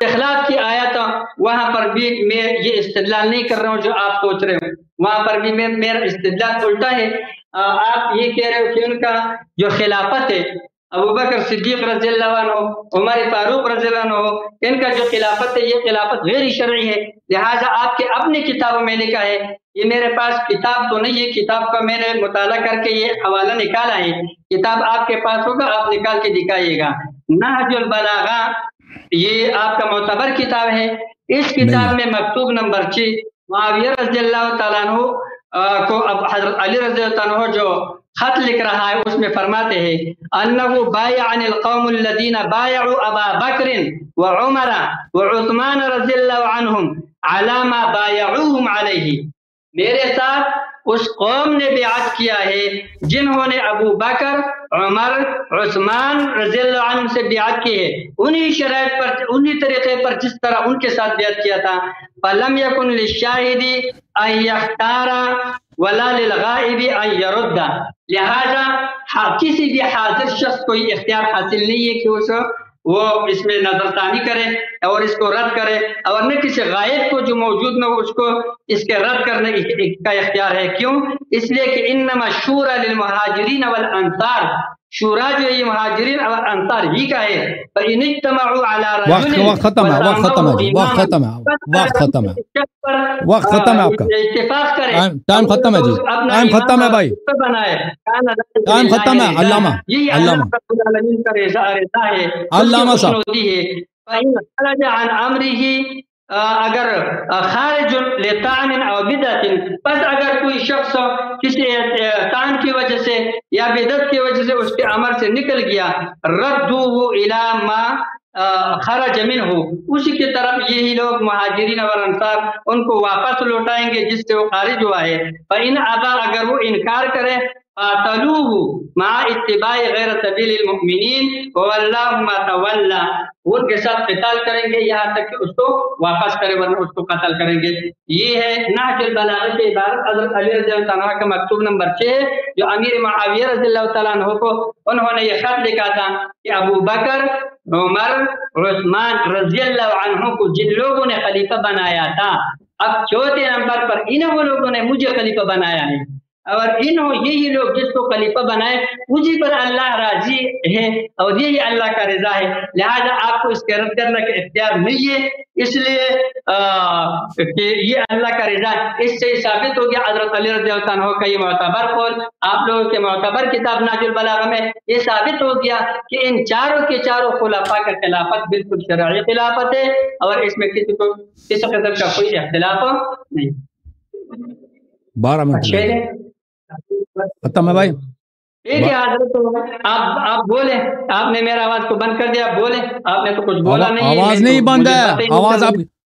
Speaker 1: اخلاق کی آیت وہاں پر بھی میں یہ استدلال نہیں کر رہا ہوں جو آپ سوچ رہے ہو، وہاں پر بھی میرا استدلال الٹا ہے۔ آپ یہ کہہ رہے ہو کہ ان کا جو خلافت ہے ابو بکر صدیق رضی اللہ عنہ، عمر فاروق رضی اللہ عنہ، ان کا جو خلافت ہے یہ خلافت غیر شرعی ہے، لہٰذا آپ کے اپنی کتابوں میں لکھا ہے، یہ میرے پاس کتاب تو نہیں ہے، کتاب کا میں نے مطالعہ کر کے یہ حوالہ نکالا ہے، کتاب آپ کے پاس ہوگا آپ نکال کے دکھائیے گا، نہج البلاغہ، یہ آپ کا معتبر کتاب ہے، اس کتاب میں مکتوب نمبر 6 معاویہ رضی اللہ تعالیٰ عنہ کو اب حضرت علی رضی اللہ عنہ جو خط لکھ رہا ہے اس میں فرماتے ہیں انه بايعن القوم الذين بايعوا ابا بکر وعمر وعثمان رضی اللہ عنہم على ما بايعوهم علیہ، میرے ساتھ اس قوم نے بیعت کیا ہے جنہوں نے ابو بکر، عمر، عثمان رضی اللہ عنہ سے بیعت کی ہے، انہی شرائط پر، انہی طریقے پر جس طرح ان کے ساتھ بیعت کیا تھا۔ فَلَمْ يَكُنْ لِلشَّاهِدِ أَنْ يَخْتَارَ وَلَا لِلْغَائِبِ أَنْ يَرُدَّ، لہذا کسی بھی حاضر شخص کو یہ اختیار حاصل نہیں ہے کہ وہ اس میں نظر ثانی کرے اور اس کو رد کرے، اور نہ کسی غائب کو جو موجود نہ ہو اس کو اس کے رد کرنے کا اختیار ہے۔ کیوں؟ اس لیے کہ انما شورى للمہاجرین والانصار، شورا جو یہ مہاجرین اور انصار ہی کا ہے۔ فإن اجتمعوا على رجل،
Speaker 2: وقت ختم ہے، وقت ختم ہے، وقت ختم ہے، وقت ختم ہے، وقت ختم ہے آپ کا،
Speaker 1: اتفاق کرے،
Speaker 2: ٹائم ختم ہے جی، ٹائم ختم ہے بھائی، ٹائم ختم ہے۔ علامہ علامہ صاحب
Speaker 1: ہوتی ہے فإن خرج عن امره، اگر خارج لطعن او بدعت، پس اگر کوئی شخص کسی طعن کی وجہ سے یا بدعت کی وجہ سے اس کے امر سے نکل گیا، ردوه الى ما خرج منه، اسی کی طرف یہی لوگ مہاجرین اور انصار ان کو واپس لوٹائیں گے جس سے وہ خارج ہوا ہے۔ فإن ابا، اگر وہ انکار کرے، قاتلوه مع اتباع غیر سبیل المؤمنین واللہ ما تولی، ان کے ساتھ قتال کریں گے یہاں تک کہ اس کو واپس کرے، ورنہ اس کو قتل کریں گے۔ یہ ہے نہج البلاغہ کی عبارت حضرت علی رضی اللہ عنہ کا مکتوب نمبر 6 جو امیر معاویہ رضی اللہ تعالیٰ عنہ کو انہوں نے یہ خط لکھا تھا کہ ابو بکر، عمر، عثمان رضی اللہ عنہ کو جن لوگوں نے خلیفہ بنایا تھا، اب چوتھے نمبر پر انہوں لوگوں نے مجھے خلیفہ بنایا ہے، اور یہی لوگ جس کو خلیفہ بنائے اسی پر اللہ راضی ہے اور یہی اللہ کا رضا ہے، لہذا آپ کو اس کے رد کرنے کا اختیار نہیں ہے، اس لیے کہ یہ اللہ کا رضا ہے۔ اس سے ثابت ہو گیا حضرت علی رضی اللہ عنہ کا یہ معتبر قول، آپ لوگوں کے معتبر کتاب نہج البلاغہ میں یہ ثابت ہو گیا کہ ان چاروں کے چاروں خلفاء کا خلافت بالکل شرعی خلافت ہے اور اس میں کسی کو کسی قسم کا کوئی اختلاف نہیں۔
Speaker 2: 12 منٹ ختم ہے بھائی،
Speaker 1: ٹھیک ہے حضرت، آپ بولیں، آپ نے میرا آواز کو بند کر دیا، بولیں، آپ نے تو کچھ بولا نہیں،
Speaker 2: آواز نہیں بند ہے،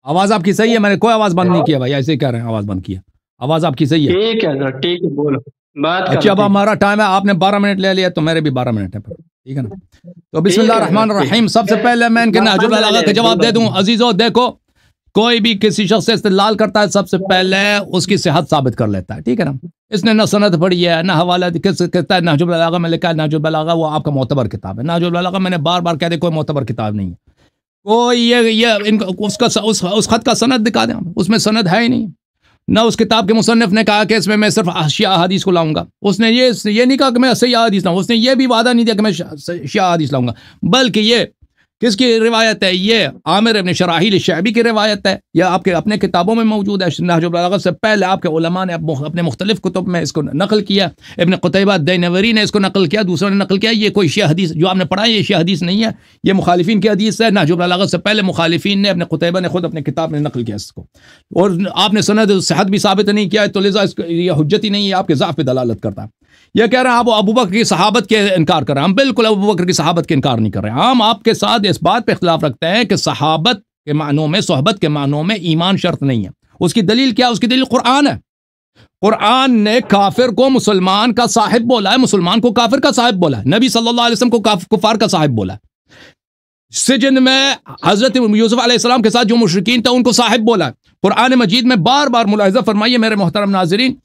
Speaker 2: آواز آپ کی صحیح ہے، میں نے کوئی آواز بند نہیں کیا بھائی، ایسے کہہ رہے ہیں آواز بند کیا، آواز آپ کی صحیح ہے۔
Speaker 1: ٹھیک ہے حضرت، ٹھیک ہے، بولو بات۔
Speaker 2: اچھا اب ہمارا ٹائم ہے، آپ نے 12 منٹ لے لیا تو میرے بھی 12 منٹ ہے، ٹھیک ہے نا؟ تو بسم اللہ الرحمن الرحیم۔ سب سے پہلے میں ان کے نہج البلاغہ کا جواب دے دوں۔ عزیزو دیکھو، کوئی بھی کسی شخص سے استدلال کرتا ہے سب سے پہلے اس کی صحت ثابت کر لیتا ہے، ٹھیک ہے نا؟ اس نے نہ سند پڑھی ہے نہ حوالہ کہتا ہے نہج البلاغہ میں لکھا ہے، نہج البلاغہ وہ آپ کا معتبر کتاب ہے۔ نہج البلاغہ میں نے بار بار کہہ دیا کوئی معتبر کتاب نہیں ہے، کوئی اس خط کا سند دکھا دیں، اس میں سند ہے ہی نہیں، نہ اس کتاب کے مصنف نے کہا کہ اس میں میں صرف شیعہ حدیث کو لاؤں گا، اس نے یہ نہیں کہا کہ میں صحیح حدیث لاؤں، اس نے یہ بھی وعدہ نہیں دیا کہ میں شیعہ حدیث لاؤں گا، بلکہ یہ کس کی روایت ہے؟ یہ عامر ابن شراحیل الشعبی کی روایت ہے، یا آپ کے اپنے کتابوں میں موجود ہے۔ نہج البلاغہ سے پہلے آپ کے علماء نے اپنے مختلف کتب میں اس کو نقل کیا، ابن قتیبہ دینوری نے اس کو نقل کیا، دوسروں نے نقل کیا۔ یہ کوئی شیعہ حدیث جو آپ نے پڑھا ہے یہ شیعہ حدیث نہیں ہے، یہ مخالفین کی حدیث ہے۔ نہج البلاغہ سے پہلے مخالفین نے، ابن قتیبہ نے خود اپنے کتاب میں نقل کیا اس کو، اور آپ نے سند صحت بھی ثابت نہیں کیا ہے، تو لذا یہ حجت ہی نہیں ہے، آپ کے ضعف پہ دلالت کرتا ہے۔ یہ کہہ رہے ہیں آپ ابو بکر کی صحابت کے انکار کر رہے ہیں، ہم بالکل ابو بکر کی صحابت کے انکار نہیں کر رہے ہیں، ہم آپ کے ساتھ اس بات پہ اختلاف رکھتے ہیں کہ صحابت کے معنوں میں، صحبت کے معنوں میں ایمان شرط نہیں ہے۔ اس کی دلیل کیا؟ اس کی دلیل قرآن ہے۔ قرآن نے کافر کو مسلمان کا صاحب بولا ہے، مسلمان کو کافر کا صاحب بولا ہے، نبی صلی اللہ علیہ وسلم کو کفار کا صاحب بولا ہے، سجن میں حضرت یوسف علیہ السلام کے ساتھ جو مشرکین تھے ان کو صاحب بولا ہے۔ قرآن مجید میں بار بار ملاحظہ فرمائیے میرے محترم ناظرین،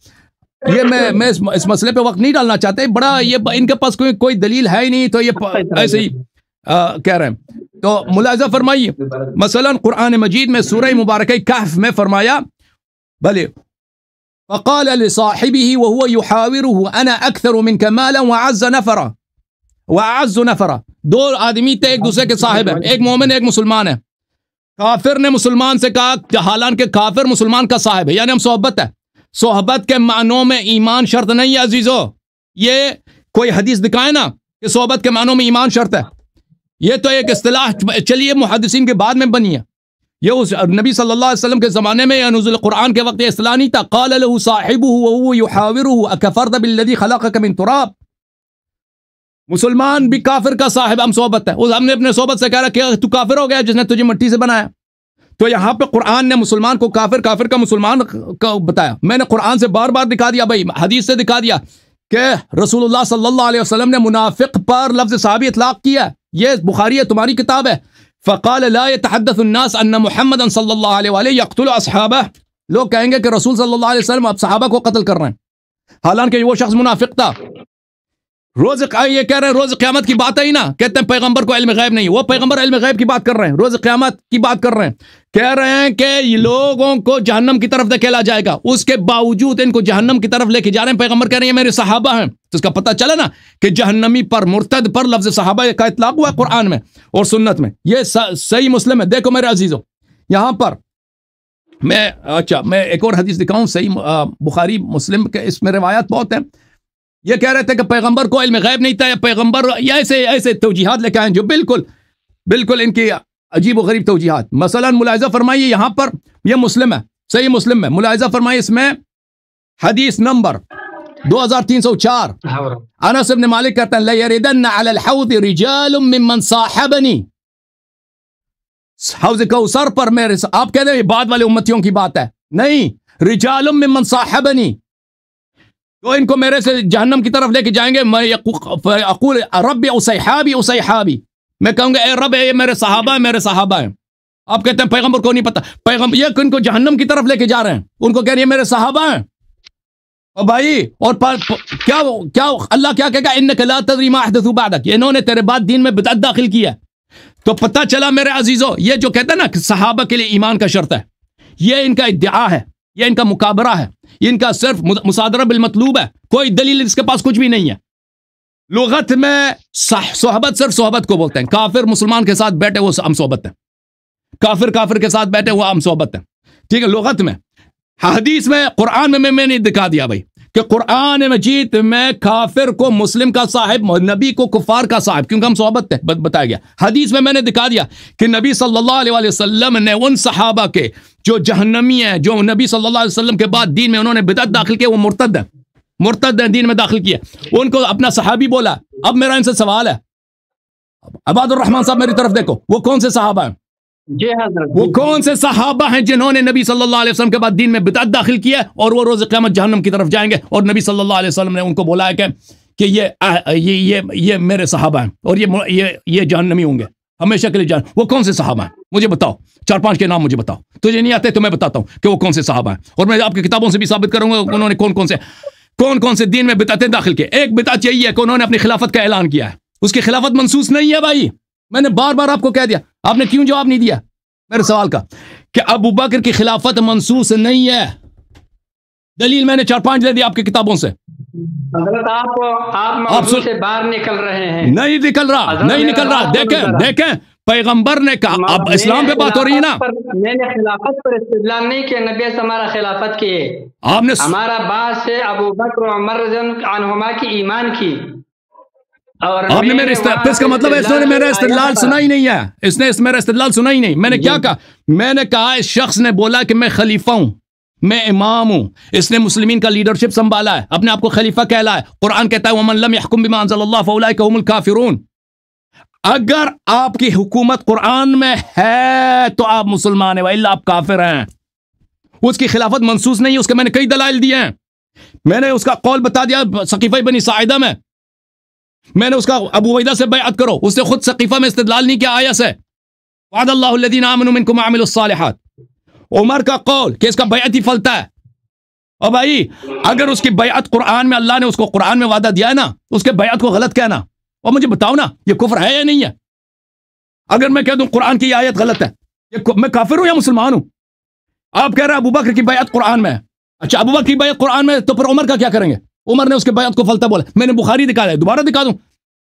Speaker 2: یہ میں اس مسئلے پہ وقت نہیں ڈالنا چاہتے، بڑا یہ ان کے پاس کوئی دلیل ہے ہی نہیں، تو یہ ایسے ہی کہہ رہے ہیں۔ تو ملاحظہ فرمائیے، مثلا قرآن مجید میں سورہ مبارکہ کہف میں فرمایا، بھلے وقال لصاحبه وهو يحاوره انا اكثر منك مالا واعز نفرا، دو آدمی تھے ایک دوسرے کے صاحب ہیں، ایک مومن ایک مسلمان ہے، کافر نے مسلمان سے کہا، حالانکہ کافر مسلمان کا صاحب ہے، یعنی ہم صحبت ہے، صحبت کے معنوں میں ایمان شرط نہیں ہے عزیزو، یہ کوئی حدیث دکھائے نا کہ صحبت کے معنوں میں ایمان شرط ہے، یہ تو ایک اصطلاح چلیے محدثین کے بعد میں بنی ہے، یہ اس نبی صلی اللہ علیہ وسلم کے زمانے میں یا نزول قرآن کے وقت یہ اصطلاح نہیں تھا. قال له صاحبه وهو يحاوره اكفرت بالذي خلقك من تراب. مسلمان بھی کافر کا صاحب ہم صحبت ہے. ہم نے اپنے صحبت سے کہا کہ تو کافر ہو گیا جس نے تجھے مٹی سے بنایا. تو یہاں پہ قرآن نے مسلمان کو کافر، کافر کا مسلمان کا بتایا. میں نے قرآن سے بار بار دکھا دیا بھائی، حدیث سے دکھا دیا کہ رسول اللہ صلی اللہ علیہ وسلم نے منافق پر لفظ صحابی اطلاق کیا. یہ بخاری ہے، تمہاری کتاب ہے. فقال لا يتحدث الناس ان محمد صلی اللہ علیہ وآلہ يقتل اصحابہ. لوگ کہیں گے کہ رسول صلی اللہ علیہ وسلم اب صحابہ کو قتل کر رہے ہیں، حالانکہ وہ شخص منافق تھا. یہ کہہ رہے ہیں روز قیامت کی بات ہے ہی نا. کہتے ہیں پیغمبر کو علم غیب نہیں. وہ پیغمبر علم غیب کی بات کر رہے ہیں، روز قیامت کی بات کر رہے ہیں. کہہ رہے ہیں کہ یہ لوگوں کو جہنم کی طرف دھکیلا جائے گا، اس کے باوجود ان کو جہنم کی طرف لے کے جا رہے ہیں. پیغمبر کہہ رہے ہیں میرے صحابہ ہیں. تو اس کا پتہ چلا نا کہ جہنمی پر، مرتد پر لفظ صحابہ کا اطلاق ہوا ہے قرآن میں اور سنت میں. یہ صحیح مسلم ہے. دیکھو میرے عزیزو، یہاں پر میں ایک اور حدیث دکھاؤں صحیح بخاری مسلم کے، اس میں روایات بہت ہیں. یہ کہہ رہے تھے کہ پیغمبر کو علم غیب نہیں تھا، یا پیغمبر یا ایسے توجیحات لے کے آئے جو بالکل ان کی عجیب و غریب توجیحات. مثلا ملاحظہ فرمائیے یہاں پر، یہ مسلم ہے، صحیح مسلم ہے. ملاحظہ فرمائیے اس میں حدیث نمبر 2304. انس بن مالک کہتے ہیں لَيَرِدَنَّ عَلَى الْحَوْضِ رِجَالٌ مِّمَّنْ صَاحَبَنِي. حوض کوثر پر میرے، آپ کہتے ہیں یہ بعد والے امتیوں کی بات ہے، نہیں، رِجَالٌ مِّمَّنْ صَاحَبَنِي. تو ان کو میرے سے جہنم کی طرف لے کے جائیں گے. میں اقول رب اصحابی، میں کہوں گا اے رب یہ میرے صحابہ ہیں، میرے صحابہ ہیں. آپ کہتے ہیں پیغمبر کو نہیں پتہ، پیغمبر یہ ان کو جہنم کی طرف لے کے جا رہے ہیں، ان کو کہہ رہے ہیں میرے صحابہ ہیں. اور بھائی اور کیا اللہ کیا کہے گا انک لا تدری ما احدثوا بعدک، انہوں نے تیرے بعد دین میں بدعت داخل کی ہے. تو پتہ چلا میرے عزیزو، یہ جو کہتا ہے نا کہ صحابہ کے لیے ایمان کا شرط ہے، یہ ان کا ادعا ہے، یہ ان کا مکابرہ ہے، یہ ان کا صرف مصادرہ بالمطلوب ہے. کوئی دلیل اس کے پاس کچھ بھی نہیں ہے. لغت میں صحبت صرف صحبت کو بولتے ہیں. کافر مسلمان کے ساتھ بیٹھے وہ ہم صحبت ہے، کافر کے ساتھ بیٹھے وہ ہم صحبت ہے. ٹھیک ہے، لغت میں. حدیث میں، قرآن میں نے دکھا دیا بھائی کہ قرآن مجید میں کافر کو مسلم کا صاحب، نبی کو کفار کا صاحب، کیونکہ ہم صحبت ہے بتایا گیا. حدیث میں نے دکھا دیا کہ نبی صلی اللہ علیہ وسلم نے ان صحابہ کے جو جہنمی ہیں، جو نبی صلی اللہ علیہ وسلم کے بعد دین میں انہوں نے بدعت داخل کی، وہ مرتد ہیں، دین میں داخل کیا، ان کو اپنا صحابی بولا. اب میرا ان سے سوال ہے، عباد الرحمان صاحب میری طرف دیکھو، وہ کون سے صحابہ ہیں؟
Speaker 1: جی حضرت،
Speaker 2: وہ کون سے صحابہ ہیں جنہوں نے نبی صلی اللہ علیہ وسلم کے بعد دین میں بدعت داخل کیا اور وہ روز قیامت جہنم کی طرف جائیں گے، اور نبی صلی اللہ علیہ وسلم نے ان کو بولا ہے کہ یہ میرے صحابہ ہیں اور یہ جہنمی ہوں گے ہمیشہ کے لیے. وہ کون سے صحابہ ہیں مجھے بتاؤ، 4-5 کے نام مجھے بتاؤ. تجھے نہیں آتے تو میں بتاتا ہوں کہ وہ کون سے صحابہ ہیں، اور میں آپ کی کتابوں سے بھی ثابت کروں گا انہوں نے کون سے دین میں بدعتیں داخل کی. ایک بدعت یہی ہے کہ انہوں نے اپنی خلافت کا اعلان کیا ہے. اس کی خلافت منسوخ نہیں ہے بھائی. میں نے بار بار آپ کو کہہ دیا، آپ نے کیوں جواب نہیں دیا میرے سوال کا کہ ابو بکر کی خلافت منسوخ نہیں ہے. دلیل میں نے 4-5 دے دی آپ کی کتابوں سے.
Speaker 1: حضرت آپ موضوع سے باہر نکل رہے ہیں.
Speaker 2: نہیں نکل رہا. دیکھیں پیغمبر نے کہا، اب اسلام پہ بات ہو رہی ہے نا.
Speaker 1: میں نے خلافت پر استدلال نہیں کیا، نبی سے ہمارا خلافت کی ہے.
Speaker 2: آپ نے
Speaker 1: ہمارا بات ہے ابو بکر و عمر رضی اللہ عنہما کی ایمان کی. اور
Speaker 2: آپ نے میرے اس کا مطلب ہے اس نے میرا استدلال سنا ہی نہیں ہے. اس نے میرا استدلال سنا ہی نہیں. میں نے کیا کہا؟ میں نے کہا اس شخص نے بولا کہ میں خلیفہ ہوں، میں امام ہوں. اس نے مسلمین کا لیڈرشپ سنبھالا ہے، اپنے آپ کو خلیفہ کہلا ہے. قرآن کہتا ہے وَمَن لَمْ يَحْكُمْ بِمَا أَنزَلَ اللَّهُ فَأُولَٰئِكَ هُمُ الْكَافِرُونَ. اگر آپ کی حکومت قرآن میں ہے تو آپ مسلمان ہیں، وَإِلَّا آپ کافر ہیں. اس کی خلافت منسوخ نہیں ہے. اس کے میں نے کئی دلائل دیے ہیں. میں نے اس کا قول بتا دیا سقیفہ بنی ساعدہ میں نے اس کا ابو عبیدہ سے بیعت کرو، اس نے خود سقیفہ میں استدلال نہیں کیا آیت سے. وعد اللہ الذین آمنوا منکم وعملوا الصالحات. عمر کا قول کہ اس کا بیعت ہی پھلتا ہے. اور بھائی اگر اس کی بیعت قرآن میں، اللہ نے اس کو قرآن میں وعدہ دیا ہے نا، اس کے بیعت کو غلط کہنا، اور مجھے بتاؤ نا یہ کفر ہے یا نہیں ہے؟ اگر میں کہہ دوں قرآن کی آیت غلط ہے، میں کافر ہوں یا مسلمان ہوں؟ آپ کہہ رہے ہیں ابو بکر کی بیعت قرآن میں ہے. اچھا ابو بکر کی بیعت قرآن میں، تو پھر عمر کا کیا کریں گے؟ عمر نے اس کے بیعت کو فلتا بولا. میں نے بخاری دکھا دیا، دوبارہ دکھا دوں؟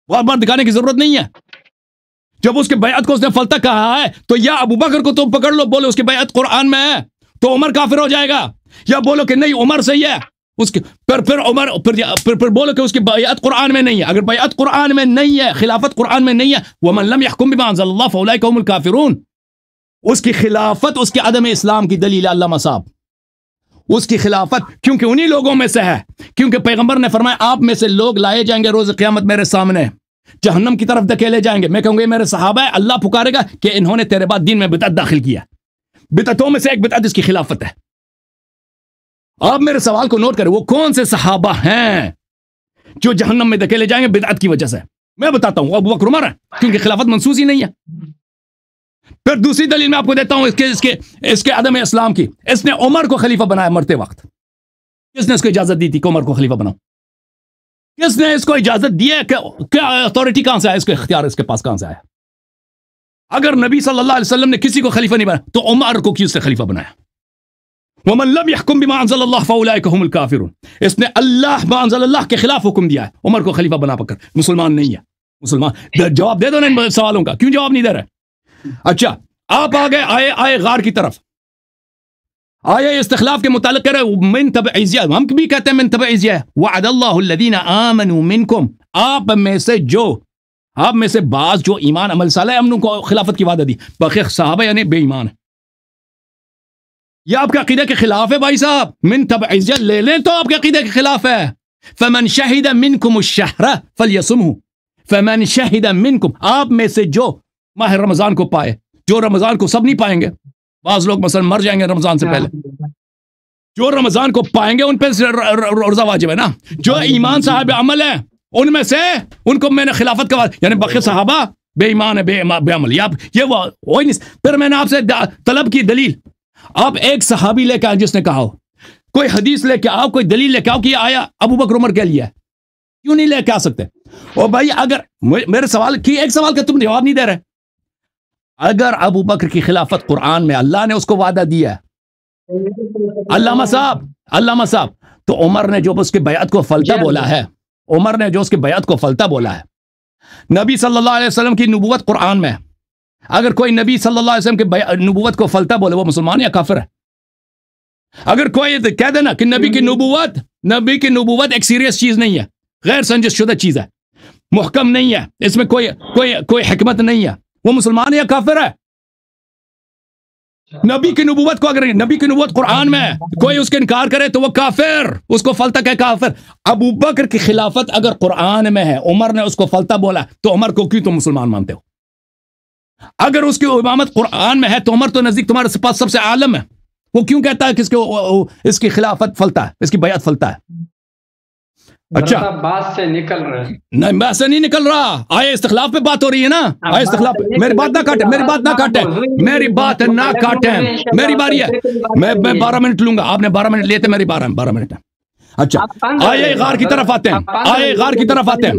Speaker 2: بار بار دکھانے کی ضرورت نہیں ہے. جب اس کے بیعت کو اس نے فلتا کہا ہے تو یا ابو بکر کو تم پکڑ لو، بولو اس کی بیعت قرآن میں ہے تو عمر کافر ہو جائے گا، یا بولو کہ نہیں عمر صحیح ہے اس کی، پھر عمر پھر بولو کہ اس کی بیعت قرآن میں نہیں ہے. اگر بیعت قرآن میں نہیں ہے، خلافت قرآن میں نہیں ہے، وَمَن لَمْ يَحْكُمْ بِمَا أَنزَلَ اللَّهُ فَأُولَٰئِكَ هُمُ الْكَافِرُونَ. اس کی خلافت اس کے عدم اسلام کی دلیل ہے علامہ صاحب، اس کی خلافت، کیونکہ انہی لوگوں میں سے ہے، کیونکہ پیغمبر نے فرمایا آپ میں سے لوگ لائے جائیں گے روز قیامت میرے سامنے، جہنم کی طرف دھکیلے جائیں گے، میں کہوں گے میرے صحابہ ہے، اللہ پکارے گا کہ انہوں نے تیرے بعد دین میں بدعت داخل کیا، بدعتوں میں سے ایک بدعت اس کی خلافت ہے۔ آپ میرے سوال کو نوٹ کریں، وہ کون سے صحابہ ہیں جو جہنم میں دھکیلے جائیں گے بدعت کی وجہ سے؟ میں بتاتا ہوں، ابو بکر عمر ہے، کیونکہ خلافت منسوخ ہی نہیں ہے۔ پھر دوسری دلیل میں آپ کو دیتا ہوں اس کے عدم اسلام کی، اس نے عمر کو خلیفہ بنایا مرتے وقت، کس نے اس کو اجازت دی تھی کہ عمر کو خلیفہ بناؤ؟ کس نے اس کو اجازت دی ہے؟ کیا اتھارٹی کہاں سے آیا، اس کو اختیار اس کے پاس کہاں سے آیا؟ اگر نبی صلی اللہ علیہ وسلم نے کسی کو خلیفہ نہیں بنایا تو عمر کو کیوں سے خلیفہ بنایا؟ وَمَن لَمْ يَحْكُمْ بِمَا أَنزَلَ اللَّهُ فَأُولَٰئِكَ هُمُ الْكَافِرُونَ، اس نے اللہ ما انزل اللہ کے خلاف حکم دیا ہے، عمر کو خلیفہ بنا کر مسلمان نہیں ہے۔ مسلمان جواب دے دو نا ان سوالوں کا، کیوں جواب نہیں دے رہے؟ اچھا آپ آگے آئے غار کی طرف، آئے استخلاف کے متعلق کہہ رہے من تبعیضیہ، ہم بھی کہتے ہیں من تبعیضیہ، وعد اللہ الذین آمنوا منکم، آپ میں سے بعض جو ایمان عمل صالح ہم کو خلافت کی وعدہ دی، باقی صحابہ یعنی بے ایمان ہے۔ یہ آپ کے عقیدے کے خلاف ہے بھائی صاحب، من تبعیضیہ لے لیں تو آپ کے عقیدے کے خلاف ہے۔ فمن شہد منکم الشہر فلیصمہ، فمن شہد منکم، آپ میں سے جو ماہ رمضان کو پائے، جو رمضان کو سب نہیں پائیں گے، بعض لوگ مثلا مر جائیں گے رمضان سے پہلے، جو رمضان کو پائیں گے ان پہ روزہ واجب ہے نا، جو ایمان صاحب عمل ہے ان میں سے ان کو میں نے خلافت کا، یعنی باقی صحابہ بے ایمان ہے، بے عمل، یہ وہ نہیں۔ پھر میں نے آپ سے طلب کی دلیل، آپ ایک صحابی لے کے آئے جس نے کہا ہو، کوئی حدیث لے کے آؤ، کوئی دلیل لے کے آؤ کہ یہ آیا ابو بکر عمر کے لیے ہے، کیوں نہیں لے کے آ سکتے؟ اور بھائی اگر میرے سوال کی ایک سوال کا تم جواب نہیں دے رہے، اگر ابو بکر کی خلافت قرآن میں اللہ نے اس کو وعدہ دیا ہے، علامہ صاحب تو عمر نے جو اس کی بیعت کو فلتا بولا ہے، عمر نے جو اس کی بیعت کو فلتا بولا ہے، نبی صلی اللہ علیہ وسلم کی نبوت قرآن میں، اگر کوئی نبی صلی اللہ علیہ وسلم کی نبوت کو فلتا بولے وہ مسلمان یا کافر ہے؟ اگر کوئی کہہ دینا کہ نبی کی نبوت ایک سیریس چیز نہیں ہے، غیر سنجش شدہ چیز ہے، محکم نہیں ہے، اس میں کوئی حکمت نہیں ہے، وہ مسلمان یا کافر ہے؟ نبی کی نبوت کو، اگر نبی کی نبوت قرآن میں کوئی اس کے انکار کرے تو وہ کافر، اس کو فلتا کہ کافر۔ ابو بکر کی خلافت اگر قرآن میں ہے، عمر نے اس کو فلتا بولا تو عمر کو کیوں تم مسلمان مانتے ہو؟ اگر اس کی امامت قرآن میں ہے تو عمر تو نزدیک تمہارے پاس سب سے عالم ہے، وہ کیوں کہتا ہے کہ اس کی خلافت فلتا ہے، اس کی بیعت فلتا ہے؟ اچھا
Speaker 1: بات سے نکل رہا ہے،
Speaker 2: نہیں بات سے نہیں نکل رہا، آئے استخلاف پہ بات ہو رہی ہے نا، آئے استخلاف پہ، میری بات نہ کاٹیں، میری بات نہ کاٹیں، میری باری ہے، میں 12 منٹ لوں گا، آپ نے 12 منٹ لیے تھے، میری 12 منٹ ہے۔ اچھا آئے غار کی طرف آتے ہیں، آئے غار کی طرف آتے ہیں،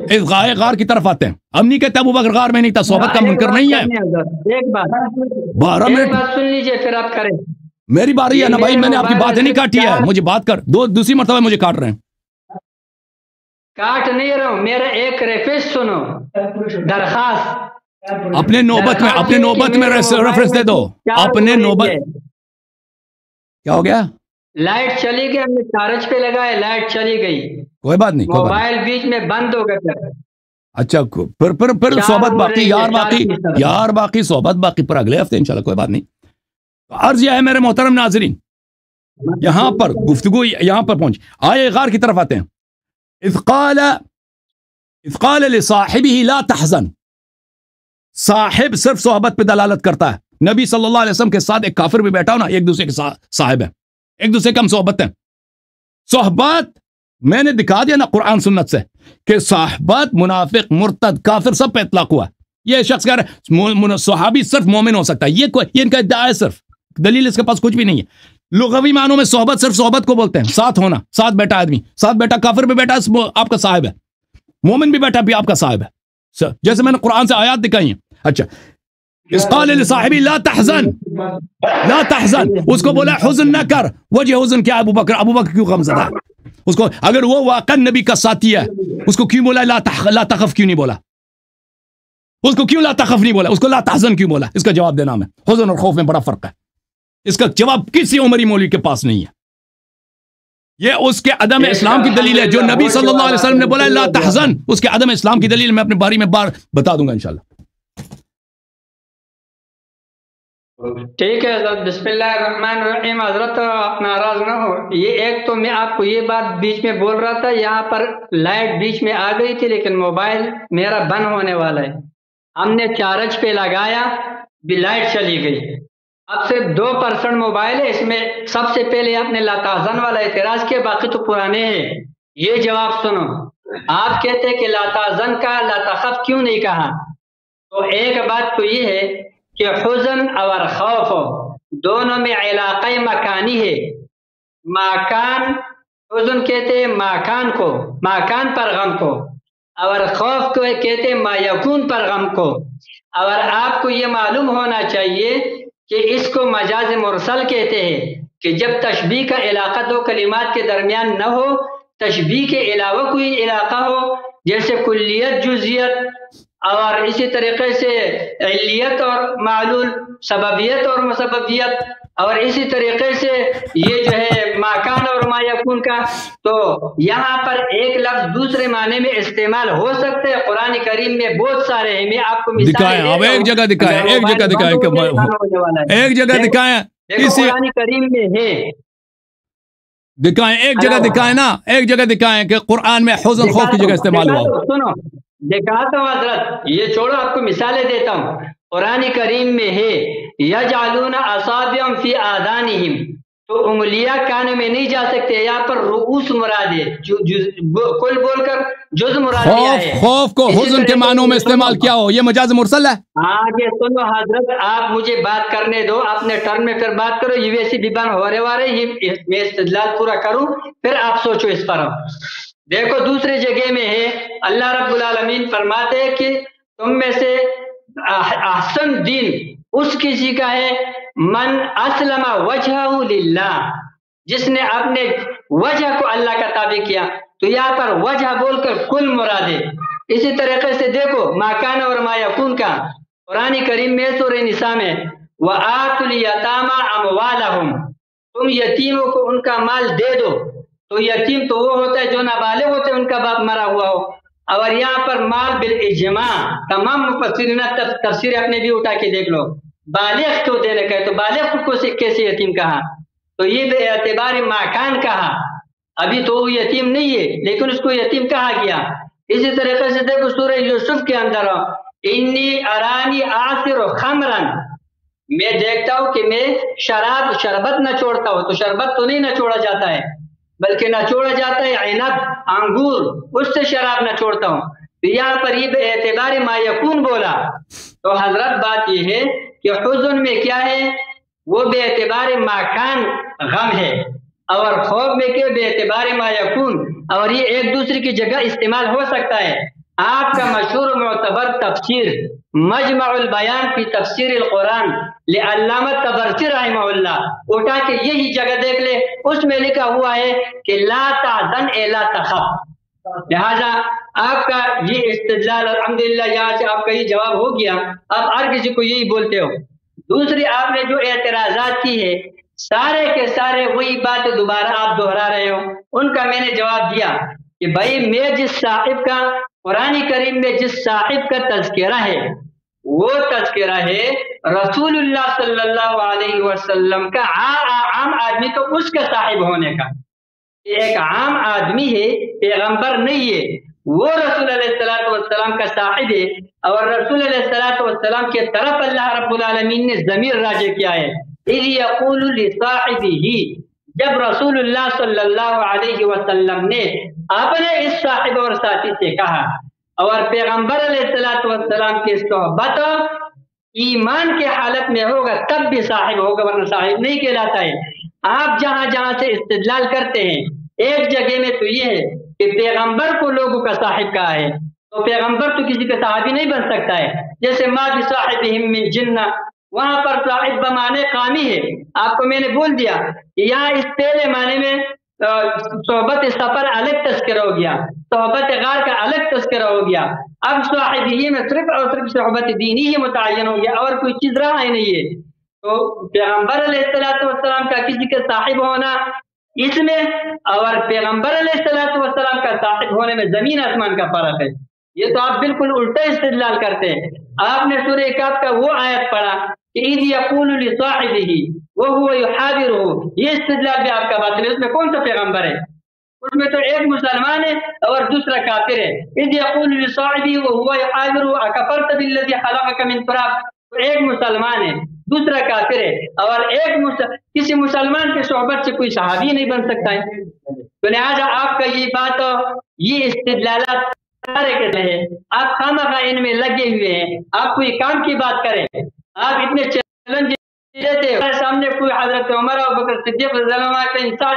Speaker 2: اس غار کی طرف آتے ہیں، ہم نہیں کہتے ابو بکر غار میں نہیں تھا، صحبت کا منکر نہیں ہے۔
Speaker 1: ایک بات
Speaker 2: 12 منٹ
Speaker 1: سن لیجئے پھر آپ کریں،
Speaker 2: میری باری ہے نا بھائی، میں نے آپ کی بات نہیں کاٹی ہے، مجھے بات کر دو، دوسری مرتبہ مجھے کاٹ رہے ہیں۔
Speaker 1: کاٹ نہیں رہا ہوں، میرا ایک ریکویسٹ سنو، درخواست،
Speaker 2: اپنے نوبت میں ریفرنس دے دو، اپنے نوبت۔ کیا ہو گیا؟
Speaker 1: لائٹ چلی گئی، ہم نے چارج پہ لگائے، لائٹ چلی گئی،
Speaker 2: کوئی بات نہیں،
Speaker 1: موبائل بیچ میں بند ہو گیا۔
Speaker 2: اچھا پھر صحبت باقی، یار باقی صحبت باقی پر اگلے ہفتے انشاءاللہ، کوئی بات نہیں۔ عرض یہ ہے میرے محترم ناظرین، یہاں پر گفتگو یہاں پر پہنچ، آئے غار کی طرف آتے ہیں۔ اذ قال لصاحبہ لا تحزن، صاحب صرف صحبت پہ دلالت کرتا ہے، نبی صلی اللہ علیہ وسلم کے ساتھ ایک کافر بھی بیٹھا ہو نا، ایک دوسرے کے صاحب ہے، ایک دوسرے کا ہم صحبت ہیں، صحبت میں نے دکھا دیا نا قرآن سنت سے کہ صحبت منافق مرتد کافر سب پہ اطلاق ہوا۔ یہ شخص کہہ رہا ہے صحابی صرف مومن ہو سکتا ہے، یہ ان کا ادعا ہے، صرف دلیل اس کے پاس کچھ بھی نہیں ہے۔ لغوی معنوں میں صحبت صرف صحبت کو بولتے ہیں، ساتھ ہونا، ساتھ بیٹھا آدمی، ساتھ بیٹھا کافر بھی بیٹھا آپ کا صاحب ہے، مومن بھی بیٹھا بھی آپ کا صاحب ہے، جیسے میں نے قرآن سے آیات دکھائی ہیں۔ اچھا اس قال لصاحبی لا تحزن، اس کو بولا حزن نہ کر، وجہ حزن کیا؟ ابو بکر کیوں غم زدہ ہے؟ اس کو اگر وہ واقعا نبی کا ساتھی ہے، اس کو کیوں بولا لا تخف کیوں نہیں بولا؟ اس کو کیوں لا تخف نہیں بولا؟ اس کو لا تحزن کیوں بولا؟ اس کا جواب دینا میں، حزن اور خوف میں بڑا فرق ہے، اس کا جواب کسی عمری مولوی کے پاس نہیں ہے۔ یہ اس کے عدم اسلام کی دلیل ہے، جو نبی صلی اللہ علیہ وسلم نے بولا لا تحزن، اس کے عدم اسلام کی دلیل میں اپنے باری میں بار بتا دوں گا انشاءاللہ۔
Speaker 1: ٹھیک ہے حضرت، بسم اللہ الرحمن الرحیم۔ حضرت آپ ناراض نہ ہو، یہ ایک تو میں آپ کو یہ بات بیچ میں بول رہا تھا، یہاں پر لائٹ بیچ میں آ گئی تھی لیکن موبائل میرا بند ہونے والا ہے، ہم نے چارج پہ لگایا بھی لائٹ چلی گئی، اب صرف 2% موبائل ہے، اس میں سب سے پہلے آپ نے لاتعزن والا اعتراض کیا، باقی تو پرانے ہیں۔ یہ جواب سنو، آپ کہتے ہیں کہ لاتعزن کا لاتخف کیوں نہیں کہا؟ تو ایک بات تو یہ ہے کہ حزن اور خوف دونوں میں علاقہ مکانی ہے۔ مکان، حزن کہتے ہیں مکان کو، مکان پر غم کو، اور خوف کو کہتے ہیں ما یکون پر غم کو۔ اور آپ کو یہ معلوم ہونا چاہیے کہ اس کو مجاز مرسل کہتے ہیں، کہ جب تشبیہ کا علاقہ دو کلمات کے درمیان نہ ہو، تشبیہ کے علاوہ کوئی علاقہ ہو، جیسے کلیت جزیت، اور اسی طریقے سے علیت اور معلول، سببیت اور مسببیت، اور اسی طریقے سے یہ جو ہے ماکان اور ما یکون کا، تو یہاں پر ایک لفظ دوسرے معنی میں استعمال ہو سکتے ہیں۔ قرآن کریم میں بہت سارے ہیں، میں آپ کو
Speaker 2: دکھائیں، اب ایک جگہ دکھائیں، ایک جگہ دکھائیں، ایک جگہ دکھائیں،
Speaker 1: قرآن کریم میں ہے،
Speaker 2: دکھائیں، ایک جگہ دکھائیں نا، ایک جگہ دکھائیں کہ قرآن میں حزن خوف کی جگہ استعمال ہوا ہو۔
Speaker 1: سنو دکھاتا ہوں حضرت، یہ چھوڑو، آپ کو مثالیں دیتا ہوں۔ قرآن کریم میں ہے یجعلون اصابعهم فی آذانہم، تو انگلیاں کانوں میں نہیں جا سکتے، یہاں پر رؤوس مراد ہے، کل بول کر جز مراد لیا ہے۔
Speaker 2: خوف کو حزن کے معنوں میں استعمال کیا ہو، یہ مجاز مرسل ہے۔
Speaker 1: آگے سنو حضرت، آپ مجھے بات کرنے دو، اپنے ٹرن میں پھر بات کرو، یہ ویسی بھی بن ہو رہے والے، یہ میں استدلال پورا کروں پھر آپ سوچو اس پر۔ دیکھو دوسری جگہ میں ہے، اللہ رب العالمین فرماتے ہیں کہ تم میں سے احسن دین اس کسی کا ہے من اسلم وجہہ للہ، جس نے اپنے وجہ کو اللہ کا تابع کیا، تو یہاں پر وجہ بول کر کل مراد ہے۔ اسی طریقے سے دیکھو ماکان اور ما یکون کا قرآن کریم میں سورہ نساء میں وآتوا الیتامی اموالہم، تم یتیموں کو ان کا مال دے دو، تو یتیم تو وہ ہوتا ہے جو نابالغ ہوتے ہیں، ان کا باپ مرا ہوا ہو، اور یہاں پر مال بالاجماع، تمام مفسرین تفسیر اپنے بھی اٹھا کے دیکھ لو، بالغ کو دینے کا ہے تو بالغ کو کیسے یتیم کہا؟ تو یہ بے اعتبار ماکان کہا، ابھی تو وہ یتیم نہیں ہے لیکن اس کو یتیم کہا گیا۔ اسی طریقے سے دیکھو سورہ یوسف کے اندر انی ارانی آصر خمرا، میں دیکھتا ہوں کہ میں شربت نہ چھوڑتا ہوں، تو شربت تو نہیں نہ چھوڑا جاتا ہے بلکہ نہ چھوڑا جاتا ہے عنب، انگور، اس سے شراب نہ چھوڑتا ہوں، تو یہاں پر یہ بے اعتبار ما یکون بولا۔ تو حضرت بات یہ ہے کہ حزن میں کیا ہے، وہ بے اعتبار ماکان غم ہے، اور خوف میں کیا بے اعتبار ما یکون، اور یہ ایک دوسرے کی جگہ استعمال ہو سکتا ہے۔ آپ کا مشہور معتبر تفسیر مجمع البیان فی تفسیر القرآن لعلامہ طبرسی رحمہ اللہ، اٹھا کے یہی جگہ دیکھ لے، اس میں لکھا ہوا ہے کہ لا تحزن اے لا تخف۔ لہذا آپ کا یہ استدلال الحمدللہ یہاں سے آپ کا یہ جواب ہو گیا، آپ ہر کسی کو یہی بولتے ہو۔ دوسری آپ نے جو اعتراضات کی ہے سارے کے سارے وہی بات دوبارہ آپ دہرا رہے ہو، ان کا میں نے جواب دیا کہ بھائی میں جس صاحب کا قرآن کریم میں جس صاحب کا تذکرہ ہے وہ تذکرہ ہے رسول اللہ صلی اللہ علیہ وسلم کا، عام آدمی تو اس کا صاحب ہونے کا، ایک عام آدمی ہے، پیغمبر نہیں ہے، وہ رسول علیہ السلام کا صاحب ہے، اور رسول علیہ السلام کے طرف اللہ رب العالمین نے ضمیر راجع کیا ہے، اذ یقول لصاحبہ، جب رسول اللہ صلی اللہ علیہ وسلم نے اپنے اس صاحب اور ساتھی سے کہا، اور پیغمبر علیہ السلام کی صحبت ایمان کے حالت میں ہوگا تب بھی صاحب ہوگا، ورنہ صاحب نہیں کہلاتا ہے۔ آپ جہاں جہاں سے استدلال کرتے ہیں ایک جگہ میں تو یہ ہے کہ پیغمبر کو لوگوں کا صاحب کہا ہے، تو پیغمبر تو کسی کا صحابی نہیں بن سکتا ہے، جیسے ما بصاحبہم من جنہ، وہاں پر صاحب بمانے قامی ہے۔ آپ کو میں نے بول دیا کہ یہاں اس پہلے معنی میں صحبت سفر الگ تذکرہ ہو گیا، صحبت غار کا الگ تذکرہ ہو گیا، اب صاحبی میں صرف اور صرف صحبت دینی ہی متعین ہو گیا، اور کوئی چیز رہا ہی نہیں ہے۔ تو پیغمبر علیہ السلام کا کسی کا صاحب ہونا اس میں، اور پیغمبر علیہ السلام کا صاحب ہونے میں زمین آسمان کا فرق ہے۔ یہ تو آپ بالکل الٹا استدلال کرتے ہیں۔ آپ نے سورہ کہف کا وہ آیت پڑھا کہ اذ یقول لصاحبہ وہو یحاورہ، یہ استدلال بھی آپ کا باطل ہے. اس میں کون سا پیغمبر ہے؟ اس میں تو ایک مسلمان ہے اور دوسرا کافر ہے. اذ یقول لصاحبہ وہو یحاورہ اکفرت بالذی خلقک من تراب، ایک مسلمان ہے دوسرا کافر ہے، اور کسی مسلمان کی صحبت سے کوئی صحابی نہیں بن سکتا ہے. تو لہٰذا آپ کا یہ بات، یہ استدلالات سارے کہتے ہیں آپ خامخواہ ان میں لگے ہوئے ہیں. آپ کوئی کام کی بات کریں، آپ اتنے چیلنج دیتے ہمارے سامنے کوئی حضرت عمر اور بکر صدیق رضی اللہ عنہ کا انسان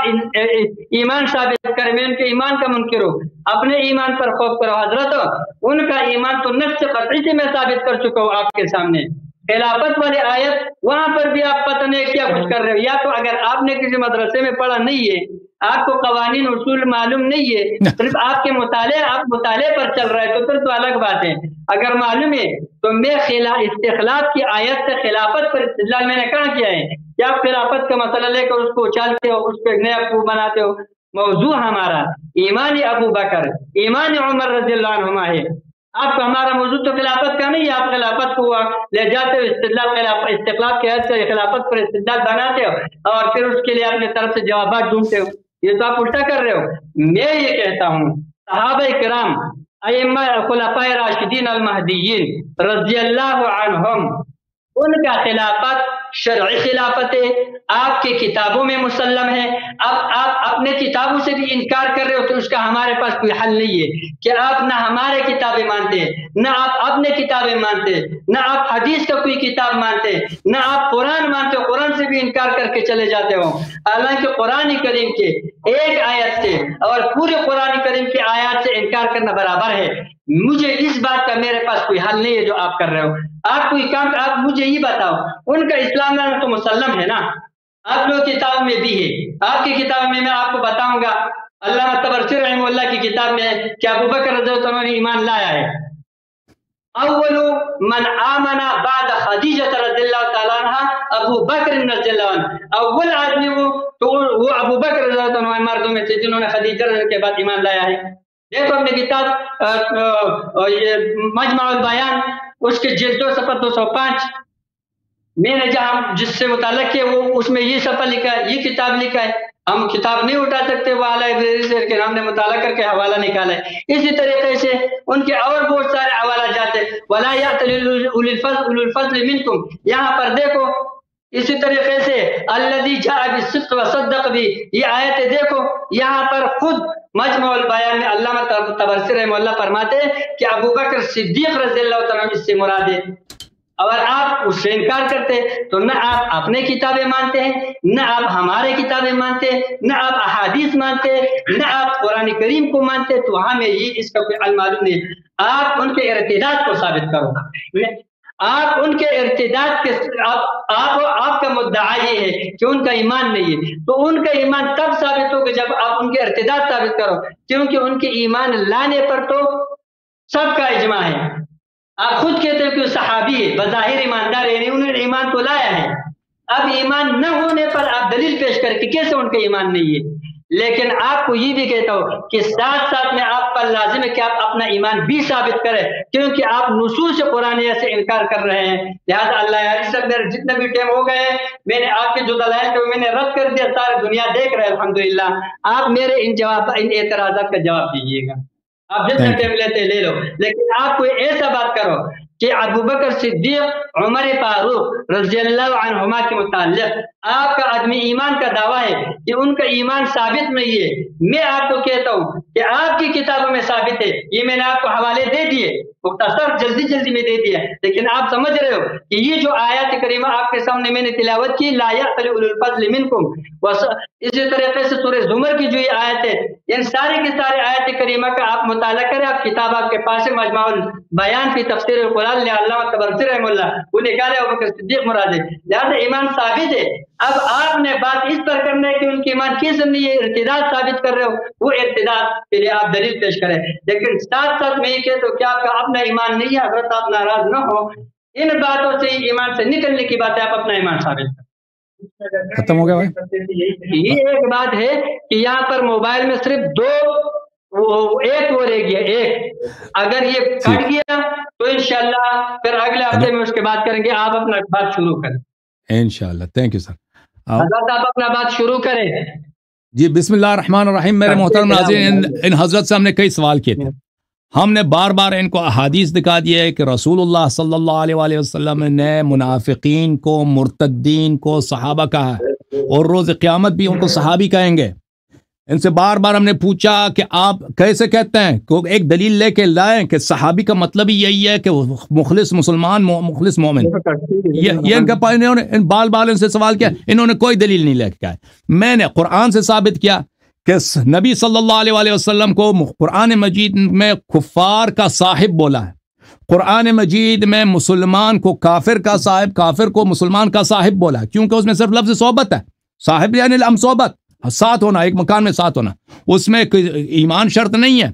Speaker 1: ایمان ثابت کرے، میں ان کے ایمان کا منکر ہوں. اپنے ایمان پر خوف کرو حضرت، ان کا ایمان تو نفس قطعی سے میں ثابت کر چکا ہوں آپ کے سامنے. خلافت والی آیت وہاں پر بھی آپ پتہ نہیں کیا کچھ کر رہے ہو. یا تو اگر آپ نے کسی مدرسے میں پڑھا نہیں ہے، آپ کو قوانین اصول معلوم نہیں ہے، صرف آپ کے مطالعے پر چل رہا ہے تو پھر تو الگ بات ہے. اگر معلوم ہے تو میں استخلاف کی آیت سے خلافت پر استدلال میں نے کہاں کیا ہے کہ آپ خلافت کا مسئلہ لے کر اس کو اچھالتے ہو، اس کو ایک نیا بناتے ہو. موضوع ہمارا ایمان ابو بکر، ایمان عمر رضی اللہ عنہما ہے. آپ کا ہمارا موضوع تو خلافت کا نہیں ہے. آپ خلافت کو لے جاتے ہو استقلال کے حد سے خلافت پر استدلال بناتے ہو اور پھر اس کے لیے اپنے طرف سے جوابات ڈھونڈتے ہو. یہ تو آپ الٹا کر رہے ہو. میں یہ کہتا ہوں صحابہ کرام ائمہ خلفاء راشدین المہدیین رضی اللہ عنہم، ان کا خلافت شرعی خلافت ہے، آپ کی کتابوں میں مسلم ہے. اب آپ اپنے کتابوں سے بھی انکار کر رہے ہو تو اس کا ہمارے پاس کوئی حل نہیں ہے کہ آپ نہ ہمارے کتابیں مانتے، نہ آپ اپنے کتابیں مانتے، نہ آپ حدیث کا کوئی کتاب مانتے، نہ آپ قرآن مانتے ہو. قرآن سے بھی انکار کر کے چلے جاتے ہو، حالانکہ قرآن کریم کے ایک آیت سے اور پورے قرآن کریم کی آیات سے انکار کرنا برابر ہے. مجھے اس بات کا میرے پاس کوئی حل نہیں ہے جو آپ کر رہے ہو. آپ کوئی کام، آپ مجھے یہ بتاؤ، ان کا اسلام میں تو مسلم ہے نا، آپ لوگ کتاب میں بھی ہے. آپ کی کتاب میں آپ کو بتاؤں گا، علامہ طبرسی رحمہ اللہ کی کتاب میں کہ ابو بکر رضی اللہ عنہ نے ایمان لایا ہے. اول من آمن بعد خدیجہ رضی اللہ تعالیٰ عنہ ابو بکر رضی اللہ عنہ، اول آدمی وہ ابو بکر رضی اللہ عنہ مردوں میں سے جنہوں نے خدیجہ رضی اللہ کے بعد ایمان لایا ہے. دیکھو اپنی کتاب مجمع البیان، اس کے جلد 2 صفحہ 205 میں نے جہاں جس سے متعلق ہے وہ اس میں یہ صفحہ لکھا ہے، یہ کتاب لکھا ہے. ہم کتاب نہیں اٹھا سکتے، وہ اعلیٰ لائبریری سے کہ ہم نے مطالعہ کر کے حوالہ نکالا ہے. اسی طریقے سے ان کے اور بہت سارے حوالہ جاتے ہیں. وَلَا يَأْتَلِ أُولِي الْفَضْلِ مِنْكُمْ، یہاں پر دیکھو اسی طریقے سے الذی جاء بالصدق وصدق بھی، یہ آیتیں دیکھو. یہاں پر خود مجمع البیان میں علامہ طبرسی رحمہ اللہ فرماتے ہیں کہ ابو بکر صدیق رضی اللہ عنہ اس سے مراد ہے. اور آپ اس سے انکار کرتے تو نہ آپ اپنے کتابیں مانتے ہیں، نہ آپ ہمارے کتابیں مانتے، نہ آپ احادیث مانتے، نہ آپ قرآن کریم کو مانتے. تو ہمیں یہ اس کا کوئی علم معلوم نہیں. آپ ان کے ارتداد کو ثابت کرو. آپ ان کے ارتداد کے آپ کا مدعا یہ ہے کہ ان کا ایمان نہیں ہے. تو ان کا ایمان تب ثابت ہوگا جب آپ ان کے ارتداد ثابت کرو، کیونکہ ان کے ایمان لانے پر تو سب کا اجماع ہے. آپ خود کہتے ہیں کہ صحابی ہے، بظاہر ایماندار ہے، انہوں نے ایمان تو لایا ہے. اب ایمان نہ ہونے پر آپ دلیل پیش کریں کہ کیسے ان کا ایمان نہیں ہے. لیکن آپ کو یہ بھی کہتا ہوں کہ ساتھ ساتھ میں آپ پر لازم ہے کہ آپ اپنا ایمان بھی ثابت کریں، کیونکہ آپ نصوص قرآنیہ سے انکار کر رہے ہیں. لہٰذا اللہ علیہ وسلم میرے جتنے بھی ٹائم ہو گئے میں نے آپ کے جو دلائل تھے میں نے رد کر دیا، ساری دنیا دیکھ رہے ہیں الحمدللہ. آپ میرے ان اعتراضات کا جواب دیجیے گا. آپ جتنا ٹائم لیتے لے لو، لیکن آپ کوئی ایسا بات کرو کہ ابو بکر صدیق عمر فاروق رضی اللہ عنہما کے متعلق آپ کا عدم ایمان کا دعویٰ ہے کہ ان کا ایمان ثابت نہیں ہے. میں آپ کو کہتا ہوں کہ آپ کی کتابوں میں ثابت ہے. یہ میں نے آپ کو حوالے دے دیے، مختصر جلدی میں دے دیا، لیکن آپ سمجھ رہے ہو کہ یہ جو آیات کریمہ آپ کے سامنے میں نے تلاوت کی، لا یأتل اولو الفضل منکم، اسی طریقے سے سورہ زمر کی جو یہ آیت ہے، ان ساری کی ساری آیات کریمہ کا آپ مطالعہ کریں. آپ کتاب آپ کے پاس ہے مجمع البیان فی تفسیر القرآن علامہ طبرسی رحمہ اللہ، وہ نکالے ابو بکر صدیق مراد ہے. لہٰذا ایمان ثابت ہے. اب آپ نے بات اس پر کرنا ہے کہ ان کے ایمان کس نہیں ہے، ارتداد ثابت کر رہے ہو. وہ ارتداد کے لیے آپ دلیل پیش کریں، لیکن ساتھ ساتھ میں یہ کہتا ہوں کہ آپ کا اپنا ایمان نہیں ہے. حضرت آپ ناراض نہ ہو، ان باتوں سے ایمان سے نکلنے کی بات ہے، آپ اپنا ایمان ثابت کریں.
Speaker 2: ختم ہو گیا بھائی.
Speaker 1: یہ ایک بات ہے کہ یہاں پر موبائل میں صرف ایک وہ رہ گیا، ایک اگر یہ کٹ گیا تو انشاءاللہ پھر اگلا ہفتے میں اس کے بعد کریں گے. آپ اپنا بات شروع کریں
Speaker 2: انشاءاللہ. Thank you sir.
Speaker 1: حضرت آپ اپنا بات شروع کریں.
Speaker 2: جی بسم اللہ الرحمن الرحیم. میرے محترم ناظرین، ان حضرت سے ہم نے کئی سوال کیے تھے. ہم نے بار بار ان کو احادیث دکھا دیا ہے کہ رسول اللہ صلی اللہ علیہ وآلہ وسلم نے منافقین کو، مرتدین کو صحابہ کہا ہے، اور روز قیامت بھی ان کو صحابی کہیں گے. ان سے بار بار ہم نے پوچھا کہ آپ کیسے کہتے ہیں، ایک دلیل لے کے لائیں کہ صحابی کا مطلب ہی یہی ہے کہ مخلص مسلمان، مخلص مومن. یہ ان کا انہوں نے بال ان سے سوال کیا، انہوں نے کوئی دلیل نہیں لے کے آئے. میں نے قرآن سے ثابت کیا کہ نبی صلی اللہ علیہ وآلہ وسلم کو قرآن مجید میں کفار کا صاحب بولا ہے. قرآن مجید میں مسلمان کو کافر کا صاحب، کافر کو مسلمان کا صاحب بولا ہے، کیونکہ اس میں صرف لفظ صحبت ہے. صاحب یعنی الام صحبت، ساتھ ہونا، ایک مکان میں ساتھ ہونا، اس میں ایمان شرط نہیں ہے.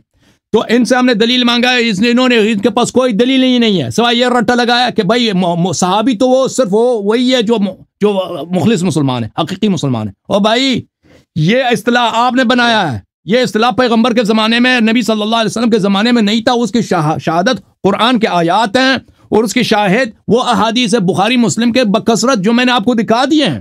Speaker 2: تو ان سے ہم نے دلیل مانگا ہے، انہوں نے، ان کے پاس کوئی دلیل ہی نہیں ہے سوائے یہ رٹا لگایا کہ بھائی صحابی تو وہ صرف وہی ہے جو مخلص مسلمان ہے، حقیقی مسلمان ہے. اور بھائی یہ اصطلاح آپ نے بنایا ہے، یہ اصطلاح پیغمبر کے زمانے میں، نبی صلی اللہ علیہ وسلم کے زمانے میں نہیں تھا. اس کی شہادت قرآن کے آیات ہیں، اور اس کی شاہد وہ احادیث بخاری مسلم کے بکثرت جو میں نے آپ کو دکھا دیے ہیں.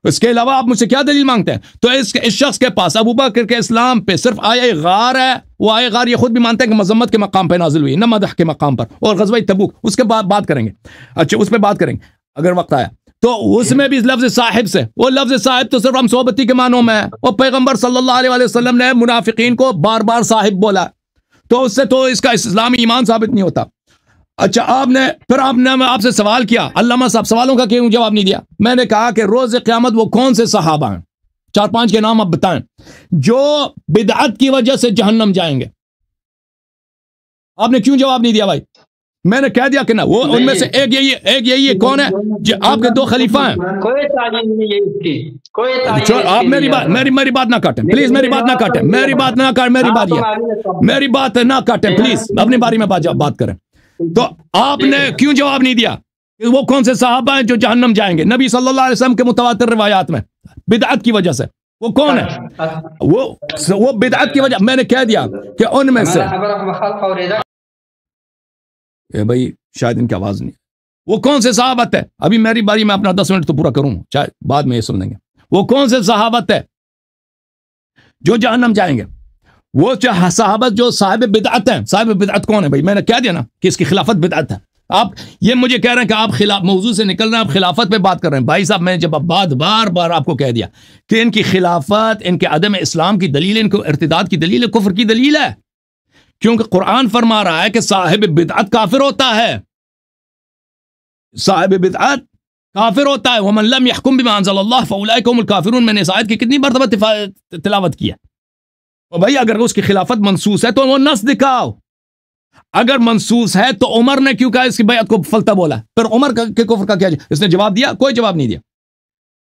Speaker 2: اس کے علاوہ آپ مجھ سے کیا دلیل مانگتے ہیں؟ تو اس شخص کے پاس ابو بکر کے اسلام پہ صرف آیہ غار ہے. وہ آیہ غار یہ خود بھی مانتے ہیں کہ مذمت کے مقام پہ نازل ہوئی، نہ مدح کے مقام پر. اور غزوہ تبوک اس کے بعد بات کریں گے. اچھا اس پہ بات کریں گے اگر وقت آیا تو. اس میں بھی لفظ صاحب سے، وہ لفظ صاحب تو صرف ہم صحبتی کے معنوں میں ہے. اور پیغمبر صلی اللہ علیہ وسلم نے منافقین کو بار بار صاحب بولا، تو اس سے تو اس کا اسلامی ایمان ثابت نہیں ہوتا. اچھا آپ نے آپ سے سوال کیا، علامہ صاحب سوالوں کا کیوں جواب نہیں دیا؟ میں نے کہا کہ روز قیامت وہ کون سے صحابہ ہیں، 4-5 کے نام آپ بتائیں جو بدعت کی وجہ سے جہنم جائیں گے. آپ نے کیوں جواب نہیں دیا بھائی؟ میں نے کہہ دیا کہ نہ، وہ ان میں سے ایک یہی ہے. کون ہے؟ آپ کے 2 خلیفہ ہیں.
Speaker 1: کوئی تعلیم نہیں ہے اس کی، کوئی تعلیم.
Speaker 2: آپ میری بات نہ کاٹیں پلیز، میری بات نہ کاٹیں، میری بات نہ کاٹیں پلیز، اپنی باری میں بات کریں. تو آپ نے کیوں جواب نہیں دیا کہ وہ کون سے صحابہ ہیں جو جہنم جائیں گے نبی صلی اللہ علیہ وسلم کے متواتر روایات میں بدعت کی وجہ سے؟ وہ کون ہے؟ وہ بدعت کی وجہ. میں نے کہہ دیا کہ ان میں سے بھائی شاید ان کی آواز نہیں. وہ کون سے صحابت ہے؟ ابھی میری باری میں اپنا 10 منٹ تو پورا کروں، شاید بعد میں یہ سن لیں گے. وہ کون سے صحابت ہے جو جہنم جائیں گے؟ وہ صحابت جو صاحب بدعت ہیں. صاحب بدعت کون ہے بھائی؟ میں نے کہہ دیا نا کہ اس کی خلافت بدعت ہے. آپ یہ مجھے کہہ رہے ہیں کہ آپ موضوع سے نکل رہے ہیں، آپ خلافت پہ بات کر رہے ہیں. بھائی صاحب میں نے جب بار بار آپ کو کہہ دیا کہ ان کی خلافت، ان کے عدم اسلام کی دلیل، ان کو ارتداد کی دلیل ہے، کفر کی دلیل ہے. کیونکہ قرآن فرما رہا ہے کہ صاحب بدعت کافر ہوتا ہے، صاحب بدعت کافر ہوتا ہے. وَمَن لَمْ يَحْكُمْ بِمَا أَنزَلَ اللَّهُ فَأُولَٰئِكَ هُمُ الْكَافِرُونَ. میں نے اس آیت کی کتنی مرتبہ تلاوت کی ہے. اور بھائی اگر اس کی خلافت منسوس ہے تو وہ نص دکھاؤ. اگر منسوس ہے تو عمر نے کیوں کہا اس کی بیعت کو فلتا بولا؟ پھر عمر کے کفر کا کیا؟ اس نے جواب دیا؟ کوئی جواب نہیں دیا.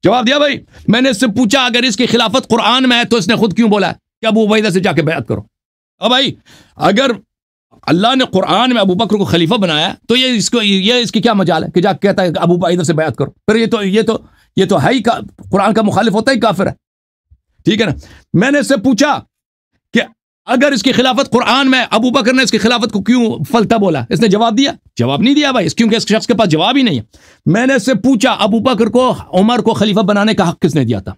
Speaker 2: جواب دیا بھائی؟ میں نے اس سے پوچھا اگر اس کی خلافت قرآن میں ہے تو اس نے خود کیوں بولا کہ ابو عبیدہ سے جا کے بیعت کرو؟ اب بھائی اگر اللہ نے قرآن میں ابو بکر کو خلیفہ بنایا تو یہ اس کی کیا مجال ہے کہ جا کے کہتا ہے کہ ابو عبیدہ سے بیعت کرو؟ پھر یہ تو ہے ہی قرآن کا مخالف ہوتا ہی کافر ہے. ٹھیک ہے نا. میں نے اس سے پوچھا کہ اگر اس کی خلافت قرآن میں، ابو بکر نے اس کی خلافت کو کیوں فلتا بولا؟ اس نے جواب دیا؟ جواب نہیں دیا بھائی، کیونکہ اس شخص کے پاس جواب ہی نہیں ہے. میں نے اس سے پوچھا ابو بکر کو، عمر کو خلیفہ بنانے کا حق کس نے دیا تھا؟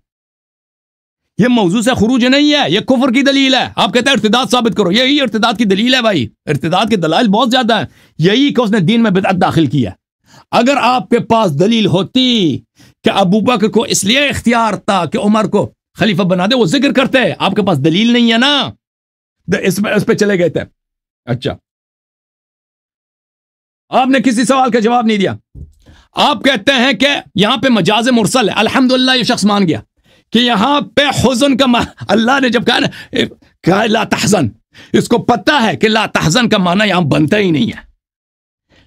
Speaker 2: یہ موضوع سے خروج نہیں ہے، یہ کفر کی دلیل ہے. آپ کہتے ہیں ارتداد ثابت کرو، یہی ارتداد کی دلیل ہے بھائی. ارتداد کے دلائل بہت زیادہ ہیں. یہی کہ اس نے دین میں بدعت داخل کیا. اگر آپ کے پاس دلیل ہوتی کہ ابو بکر کو اس لیے اختیار تھا کہ عمر کو خلیفہ بنا دے، وہ ذکر کرتے ہیں. آپ کے پاس دلیل نہیں ہے نا، اس پہ چلے گئے تھے. اچھا آپ نے کسی سوال کا جواب نہیں دیا. آپ کہتے ہیں کہ یہاں پہ مجاز مرسل ہے. الحمدللہ یہ شخص مان گیا کہ یہاں پہ حزن کا اللہ نے جب کہا نا لا تحزن، اس کو پتہ ہے کہ لا تحزن کا معنی یہاں بنتا ہی نہیں ہے.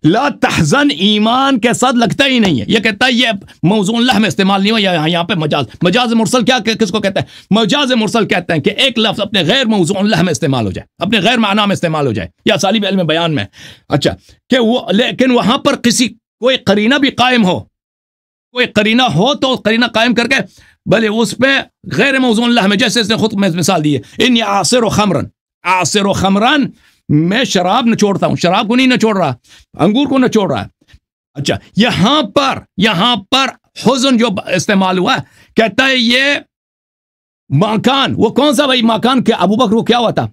Speaker 2: لا تحزن ایمان کے ساتھ لگتا ہی نہیں ہے. یہ کہتا ہے یہ موضوع اللہ میں استعمال نہیں ہوا، یہاں پہ مجاز مرسل کیا کس کو کہتا ہے؟ مجاز مرسل کہتے ہیں کہ ایک لفظ اپنے غیر موضوع اللہ میں استعمال ہو جائے، اپنے غیر معنی میں استعمال ہو جائے، یا اسالیب علم بیان میں. اچھا کہ وہ لیکن وہاں پر کوئی قرینہ بھی قائم ہو، کوئی قرینہ ہو تو قرینہ قائم کر کے بھلے اس پہ غیر موضوع اللہ میں، جیسے اس نے خود میں مثال دی ہے، ان عاصر و خمرن، میں شراب نچوڑتا ہوں. شراب کو نہیں نچوڑ رہا، انگور کو نچوڑ رہا ہے. اچھا یہاں پر حزن جو استعمال ہوا کہتا ہے یہ مکان، وہ کون سا بھائی مکان؟ کہ ابو بکر کو کیا ہوا تھا؟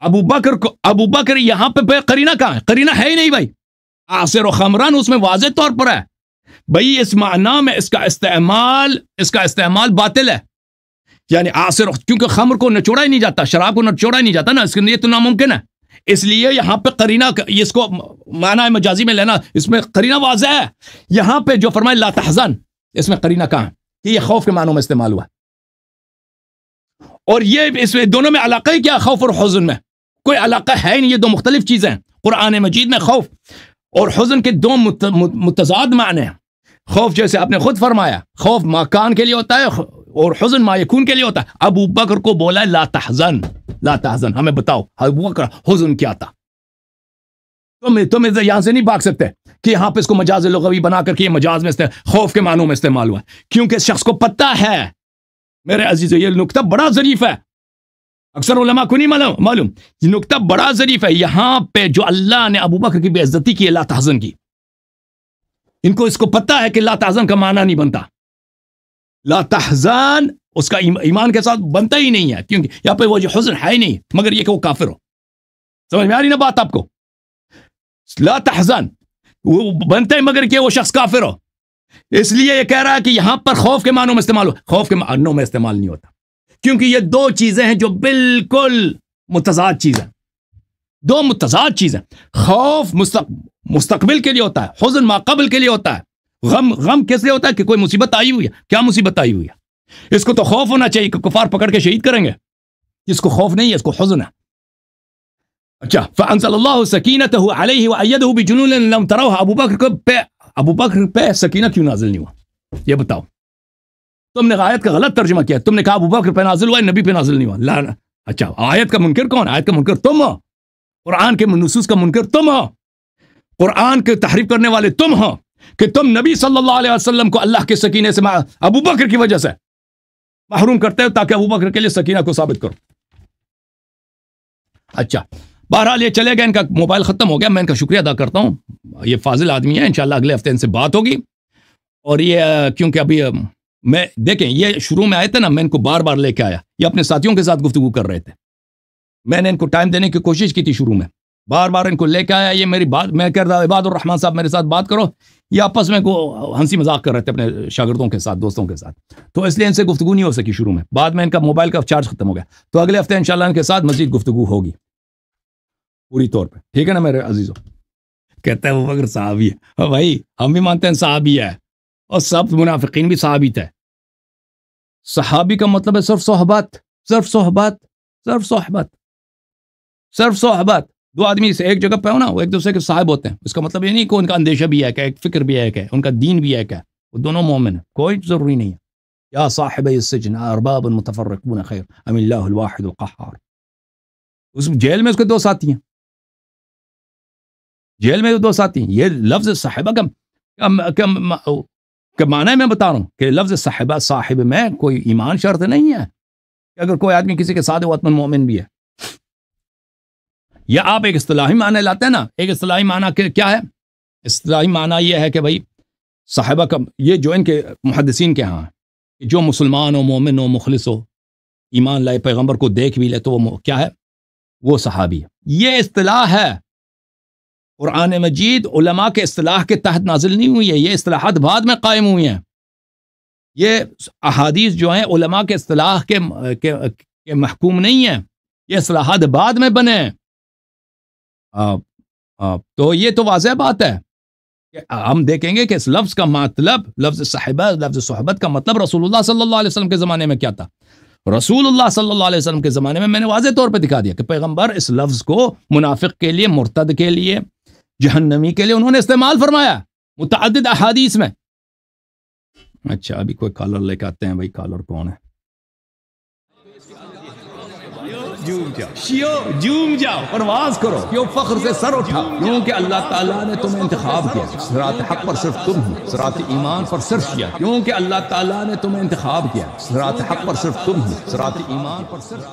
Speaker 2: ابو بکر یہاں پہ قرینہ کہاں ہے؟ قرینہ ہے ہی نہیں بھائی. عاصر و خمران اس میں واضح طور پر ہے بھائی، اس معنی میں اس کا استعمال باطل ہے. یعنی عاصر، کیونکہ خمر کو نچوڑا ہی نہیں جاتا، شراب کو نچوڑا ہی نہیں جاتا نا، اس کے لیے تو ناممکن ہے. اس لیے یہاں پہ قرینہ، اس کو معنی مجازی میں لینا، اس میں قرینہ واضح ہے. یہاں پہ جو فرمائے لا تحزن، اس میں قرینہ کہاں کہ یہ خوف کے معنوں میں استعمال ہوا. اور یہ اس میں دونوں میں علاقہ ہی کیا؟ خوف اور حزن میں کوئی علاقہ ہے ہی نہیں. یہ دو مختلف چیزیں ہیں. قرآن مجید میں خوف اور حزن کے دو متضاد معنی ہیں. خوف جیسے آپ نے خود فرمایا، خوف مکان کے لیے ہوتا ہے اور حزن ما یکون کے لیے ہوتا ہے. ابو بکر کو بولا لا تحزن، لا تحزن. ہمیں بتاؤ ابو بکر حزن کیا تھا؟ تم یہاں سے نہیں بھاگ سکتے کہ یہاں پہ اس کو مجاز لغوی بنا کر کے یہ مجاز میں خوف کے معنوں میں استعمال ہوا، کیونکہ اس شخص کو پتہ ہے میرے عزیزو، یہ نکتہ بڑا ظریف ہے. اکثر علماء کو نہیں معلوم یہ نکتہ بڑا ظریف ہے. یہاں پہ جو اللہ نے ابو بکر کی بے عزتی کی ہے لا تحزن کی، ان کو اس کو پتہ ہے کہ لا تحزن کا معنی نہیں بنتا. لا تحزن اس کا ایمان کے ساتھ بنتا ہی نہیں ہے، کیونکہ یہاں پہ وہ جو حزن ہے ہی نہیں، مگر یہ کہ وہ کافر ہو. سمجھ میں آ رہی نا بات آپ کو؟ لا تحزن وہ بنتا ہے مگر کہ وہ شخص کافر ہو. اس لیے یہ کہہ رہا ہے کہ یہاں پر خوف کے معنوں میں استعمال ہو، خوف کے معنوں میں استعمال نہیں ہوتا، کیونکہ یہ دو چیزیں ہیں جو بالکل متضاد چیزیں، دو متضاد چیزیں. خوف مستقبل کے لیے ہوتا ہے، حزن ما قبل کے لیے ہوتا ہے. غم کس لیے ہوتا ہے؟ کہ کوئی مصیبت آئی ہوئی ہے. کیا مصیبت آئی ہوئی ہے؟ اس کو تو خوف ہونا چاہیے کہ کفار پکڑ کے شہید کریں گے. اس کو خوف نہیں ہے، اس کو حزن ہے. اچھا، فانزل اللہ سکینتہ علیہ وایدہ بجنون لم تروها. ابو بکر پہ سکینہ کیوں نازل نہیں ہوا؟ یہ بتاؤ. تم نے آیت کا غلط ترجمہ کیا. تم نے کہا ابو بکر پہ نازل ہوا ہے، نبی پہ نازل نہیں ہوا. لا. اچھا، آیت کا منکر کون؟ آیت کا منکر تم ہو. قرآن کے نصوص کا منکر تم ہو. قرآن کے تحریف کرنے والے تم ہو کہ تم نبی صلی اللہ علیہ وسلم کو اللہ کے سکینے سے ابو بکر کی وجہ سے محروم کرتے ہو تاکہ ابو بکر کے لیے سکینہ کو ثابت کرو. اچھا، بہرحال یہ چلے گئے. ان کا موبائل ختم ہو گیا. میں ان کا شکریہ ادا کرتا ہوں. یہ فاضل آدمی ہے. انشاءاللہ اگلے ہفتے ان سے بات ہوگی. اور یہ کیونکہ ابھی میں دیکھیں یہ شروع میں آئے تھے نا، میں ان کو بار بار لے کے آیا. یہ اپنے ساتھیوں کے ساتھ گفتگو کر رہے تھے. میں نے ان کو ٹائم دینے کی کوشش کی تھی شروع میں، بار بار ان کو لے کے آیا. یہ میری بات میں کہہ رہا عباد الرحمان صاحب میرے ساتھ بات کرو. یہ آپس میں ہنسی مذاق کر رہے تھے اپنے شاگردوں کے ساتھ، دوستوں کے ساتھ. تو اس لیے ان سے گفتگو نہیں ہو سکی شروع میں. بعد میں ان کا موبائل کا چارج ختم ہو گیا. تو اگلے ہفتے انشاءاللہ ان کے ساتھ مزید گفتگو ہوگی پوری طور پہ. ٹھیک ہے نا میرے عزیزوں؟ کہتا ہے وہ بکر صحابی ہے. بھائی ہم بھی مانتے ہیں صحابی ہے، اور سب منافقین بھی صحابی تھے. صحابی کا مطلب ہے صرف صحبت، صرف صحبت، صرف صحبت، صرف صحبت. دو آدمی سے ایک جگہ پہ ہو نا، وہ ایک دوسرے کے صاحب ہوتے ہیں. اس کا مطلب یہ نہیں کہ ان کا اندیشہ بھی ایک ہے، ایک فکر بھی ایک ہے، ان کا دین بھی ایک ہے. وہ دونوں مومن ہیں، کوئی ضروری نہیں ہے. یا صاحب السجن ارباب متفرقون خیر ام اللہ الواحد القہار. اس جیل میں اس کے دو ساتھی ہیں، جیل میں دو ساتھی ہیں. یہ لفظ صاحبہ کا معنی میں بتا رہا ہوں کہ لفظ صاحبہ صاحب میں کوئی ایمان شرط نہیں ہے کہ اگر کوئی آدمی کسی کے ساتھ وہ اتمن مومن بھی ہے. یا آپ ایک اصطلاحی معنی لاتے ہیں نا. ایک اصطلاحی معنی کیا ہے؟ اصطلاحی معنی یہ ہے کہ بھائی صاحبہ کا، یہ جو ان کے محدثین کے ہاں جو مسلمان ہو، مومن ہو، مخلص ہو، ایمان لائے، پیغمبر کو دیکھ بھی لے، تو وہ کیا ہے؟ وہ صحابی ہے. یہ اصطلاح ہے. قرآن مجید علماء کے اصطلاح کے تحت نازل نہیں ہوئی ہے. یہ اصطلاحات بعد میں قائم ہوئی ہیں. یہ احادیث جو ہیں علماء کے اصطلاح کے محکوم نہیں ہیں. یہ اصطلاحات بعد میں بنے. تو یہ تو واضح بات ہے کہ ہم دیکھیں گے کہ اس لفظ کا مطلب، لفظ صحبہ، لفظ صحبت کا مطلب رسول اللہ صلی اللہ علیہ وسلم کے زمانے میں کیا تھا. رسول اللہ صلی اللہ علیہ وسلم کے زمانے میں نے واضح طور پہ دکھا دیا کہ پیغمبر اس لفظ کو منافق کے لیے، مرتد کے لیے، جہنمی کے لیے انہوں نے استعمال فرمایا متعدد احادیث میں. اچھا، ابھی کوئی کالر لے کے آتے ہیں. بھائی کالر کون ہے؟ جوم جاؤ، پرواز کرو، کیوں فخر سے سر اٹھا، کیونکہ اللہ تعالیٰ نے تمہیں انتخاب کیا. صراط حق پر صرف تم ہو، صراط ایمان پر صرف کیا، کیونکہ اللہ تعالیٰ نے تمہیں انتخاب کیا. صراط حق پر صرف تم ہو، صراط ایمان پر صرف